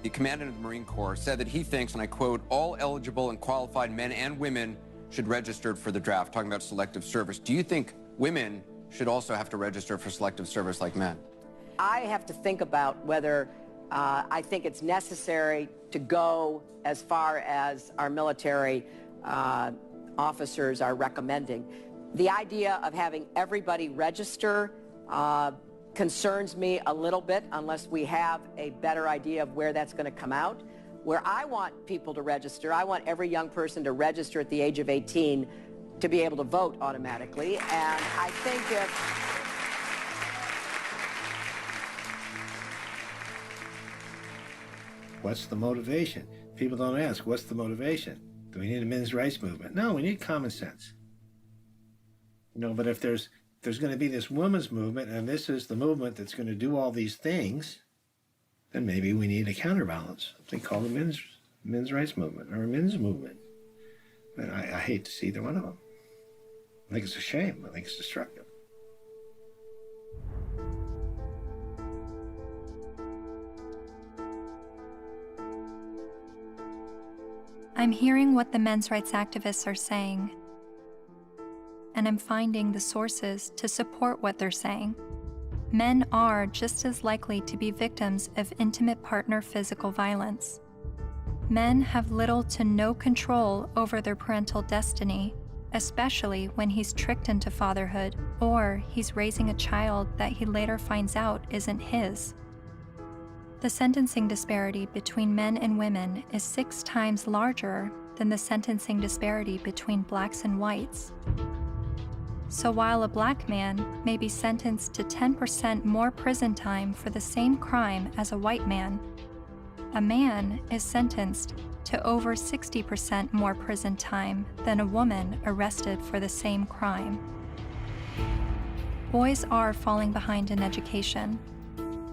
S20: The commandant of the Marine Corps said that he thinks, and I quote, all eligible and qualified men and women should register for the draft, talking about selective service. Do you think women should also have to register for selective service like men?
S21: I have to think about whether I think it's necessary to go as far as our military officers are recommending. The idea of having everybody register concerns me a little bit unless we have a better idea of where that's going to come out. Where I want people to register, I want every young person to register at the age of 18 to be able to vote automatically. And I think if
S14: what's the motivation? People don't ask, what's the motivation? Do we need a men's rights movement? No, we need common sense. You know, but if there's going to be this women's movement, and this is the movement that's going to do all these things, then maybe we need a counterbalance. Something called a men's rights movement or a men's movement. But I hate to see either one of them. I think it's a shame. I think it's destructive.
S1: I'm hearing what the men's rights activists are saying, and I'm finding the sources to support what they're saying. Men are just as likely to be victims of intimate partner physical violence. Men have little to no control over their parental destiny, especially when he's tricked into fatherhood or he's raising a child that he later finds out isn't his. The sentencing disparity between men and women is 6 times larger than the sentencing disparity between blacks and whites. So while a black man may be sentenced to 10% more prison time for the same crime as a white man, a man is sentenced to over 60% more prison time than a woman arrested for the same crime. Boys are falling behind in education.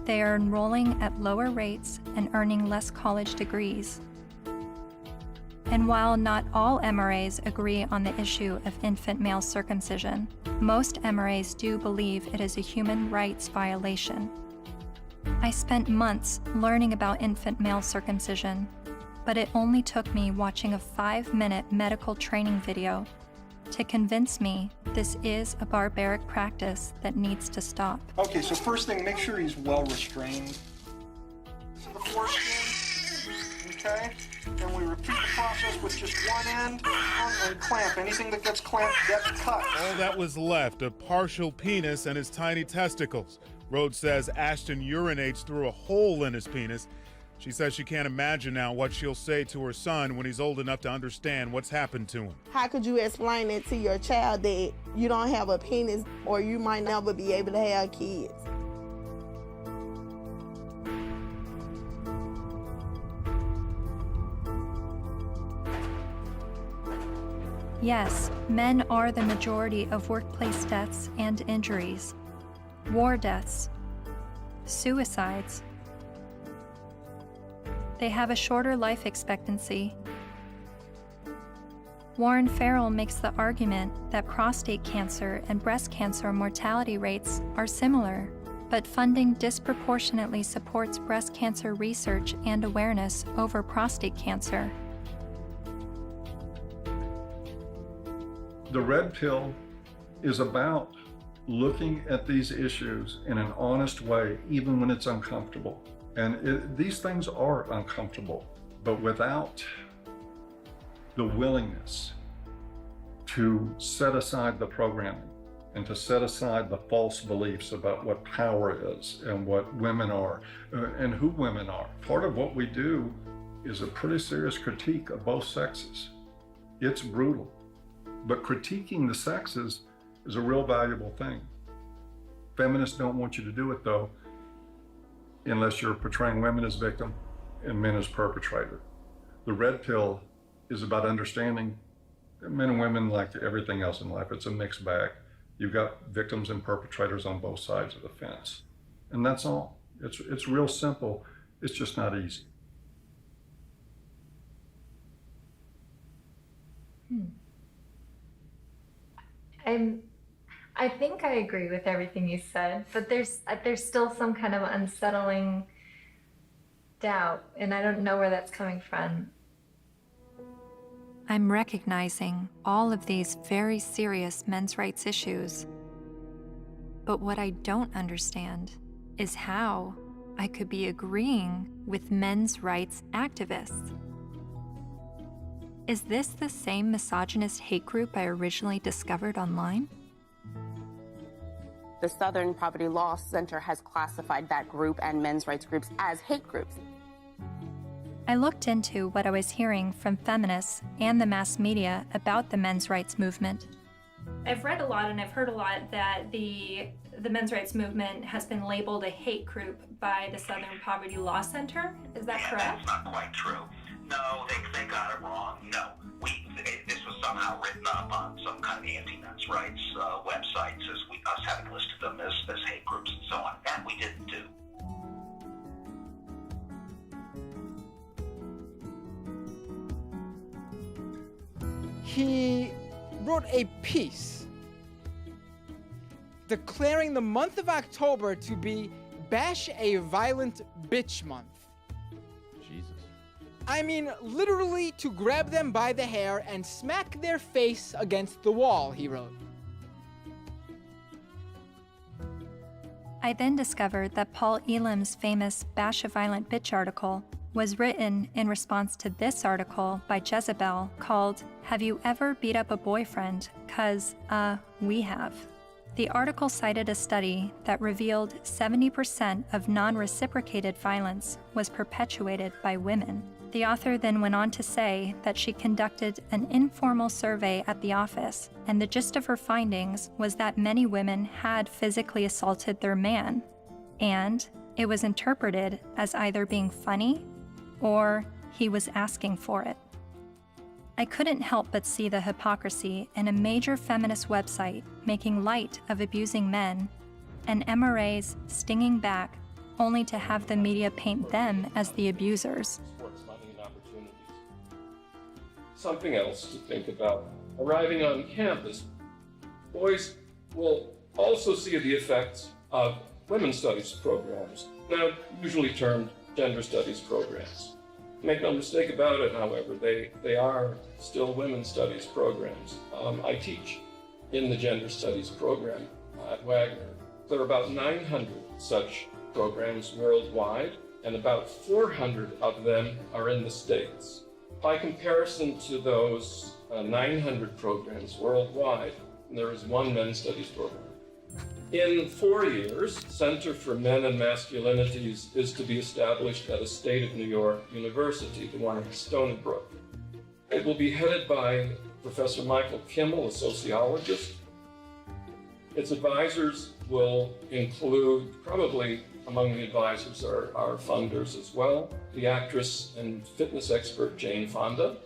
S1: They are enrolling at lower rates and earning less college degrees. And while not all MRAs agree on the issue of infant male circumcision, most MRAs do believe it is a human rights violation. I spent months learning about infant male circumcision, but it only took me watching a 5-minute medical training video to convince me this is a barbaric practice that needs to stop.
S5: Okay, so first thing, make sure he's well restrained. The foreskin, okay? And we repeat the process with just one end and clamp. Anything that gets clamped gets cut.
S8: All that was left, a partial penis and his tiny testicles. Rhodes says Ashton urinates through a hole in his penis. She says she can't imagine now what she'll say to her son when he's old enough to understand what's happened to him.
S10: How could you explain it to your child that you don't have a penis or you might never be able to have kids?
S1: Yes, men are the majority of workplace deaths and injuries, war deaths, suicides. They have a shorter life expectancy. Warren Farrell makes the argument that prostate cancer and breast cancer mortality rates are similar, but funding disproportionately supports breast cancer research and awareness over prostate cancer.
S16: The red pill is about looking at these issues in an honest way, even when it's uncomfortable. And these things are uncomfortable, but without the willingness to set aside the programming and to set aside the false beliefs about what power is and what women are and who women are. Part of what we do is a pretty serious critique of both sexes. It's brutal, but critiquing the sexes is a real valuable thing. Feminists don't want you to do it though, unless you're portraying women as victim and men as perpetrator. The red pill is about understanding that men and women, like everything else in life, it's a mixed bag. You've got victims and perpetrators on both sides of the fence. And that's all. It's real simple. It's just not easy.
S11: I think I agree with everything you said, but there's still some kind of unsettling doubt, and I don't know where that's coming from.
S1: I'm recognizing all of these very serious men's rights issues. But what I don't understand is how I could be agreeing with men's rights activists. Is this the same misogynist hate group I originally discovered online?
S23: The Southern Poverty Law Center has classified that group and men's rights groups as hate groups.
S1: I looked into what I was hearing from feminists and the mass media about the men's rights movement.
S25: I've read a lot and I've heard a lot that the men's rights movement has been labeled a hate group by the Southern Poverty Law Center. Is that correct?
S26: That's not quite true. No, they got it wrong. This was somehow written up on some kind of anti-men's rights websites as us having listed them as hate groups and so on, and we didn't do.
S27: He wrote a piece declaring the month of October to be Bash a Violent Bitch Month.
S28: Jesus. I mean, literally to grab them by the hair and smack their face against the wall, he wrote.
S1: I then discovered that Paul Elam's famous Bash a Violent Bitch article was written in response to this article by Jezebel called, "Have You Ever Beat Up a Boyfriend? 'Cause, we have." The article cited a study that revealed 70% of non-reciprocated violence was perpetuated by women. The author then went on to say that she conducted an informal survey at the office, and the gist of her findings was that many women had physically assaulted their man, and it was interpreted as either being funny or he was asking for it. I couldn't help but see the hypocrisy in a major feminist website making light of abusing men, and MRAs stinging back only to have the media paint them as the abusers.
S3: Something else to think about. Arriving on campus, boys will also see the effects of women's studies programs, now usually termed gender studies programs. Make no mistake about it, however, they are still women's studies programs. I teach in the gender studies program at Wagner. There are about 900 such programs worldwide, and about 400 of them are in the States. By comparison to those 900 programs worldwide, there is one men's studies program. In 4 years, Center for Men and Masculinities is to be established at a state of New York university, the one in Stony Brook. It will be headed by Professor Michael Kimmel, a sociologist. Its advisors will include, probably among the advisors are funders as well, the actress and fitness expert Jane Fonda,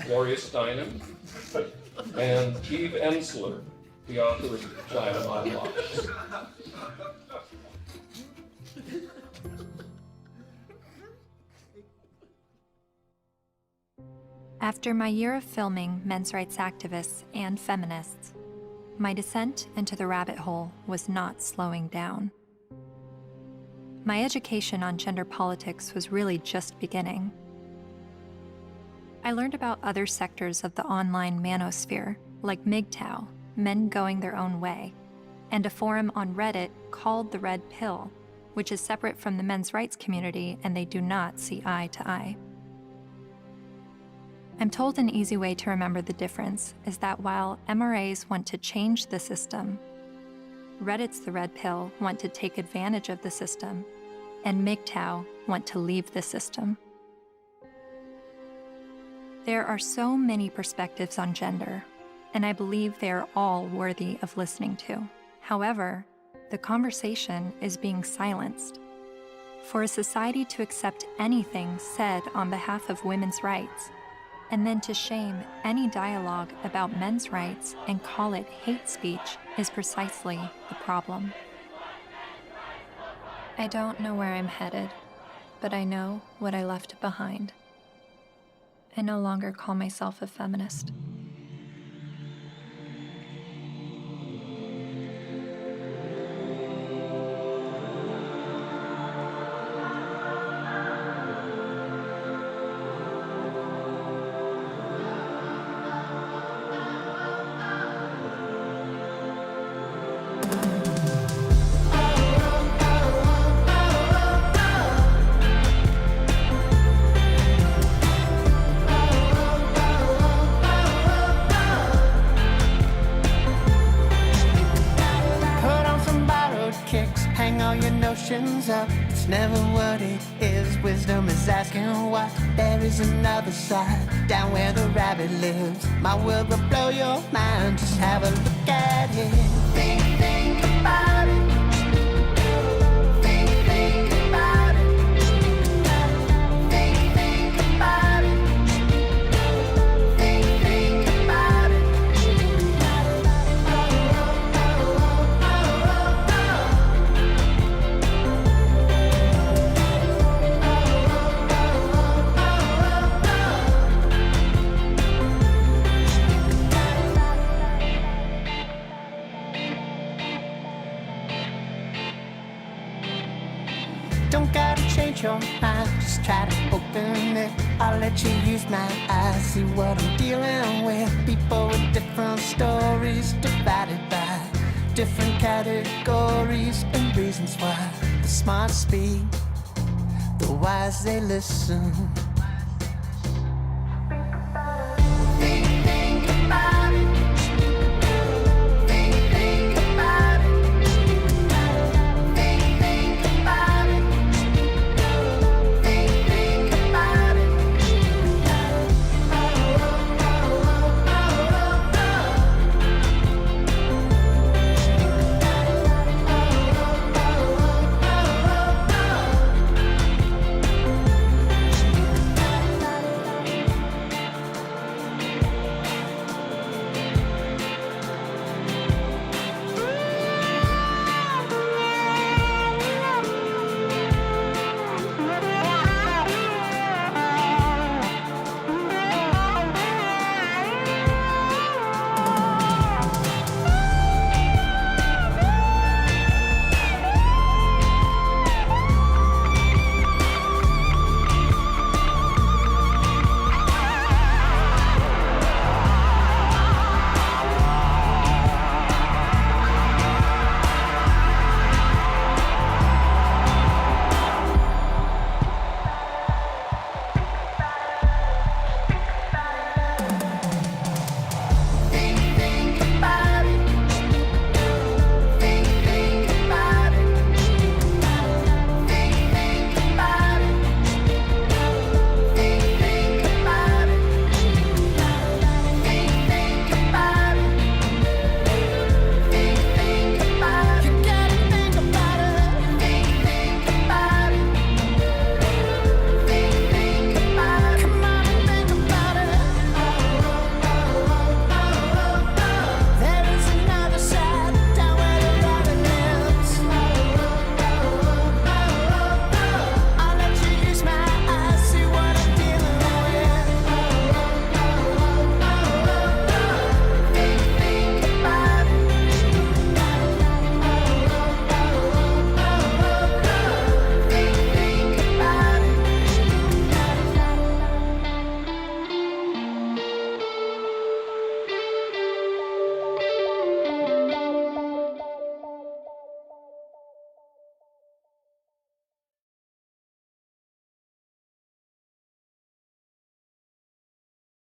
S3: Gloria Steinem, and Eve Ensler, the author of Vagina Monologues.
S1: After my year of filming men's rights activists and feminists, my descent into the rabbit hole was not slowing down. My education on gender politics was really just beginning. I learned about other sectors of the online manosphere, like MGTOW, Men Going Their Own Way, and a forum on Reddit called The Red Pill, which is separate from the men's rights community and they do not see eye to eye. I'm told an easy way to remember the difference is that while MRAs want to change the system, Reddit's The Red Pill want to take advantage of the system, and MGTOW want to leave the system. There are so many perspectives on gender, and I believe they are all worthy of listening to. However, the conversation is being silenced. For a society to accept anything said on behalf of women's rights, and then to shame any dialogue about men's rights and call it hate speech is precisely the problem. I don't know where I'm headed, but I know what I left behind. I no longer call myself a feminist.
S12: Up. It's never what it is. Wisdom is asking what. There is another side, down where the rabbit lives. My world will blow your mind. Just have a look at it. Think about it. Think about it. Think about it. Think about it. Don't gotta change your mind, just try to open it. I'll let you use my eyes, see what I'm dealing with. People with different stories, divided by different categories and reasons why. The smart speak, the wise they listen.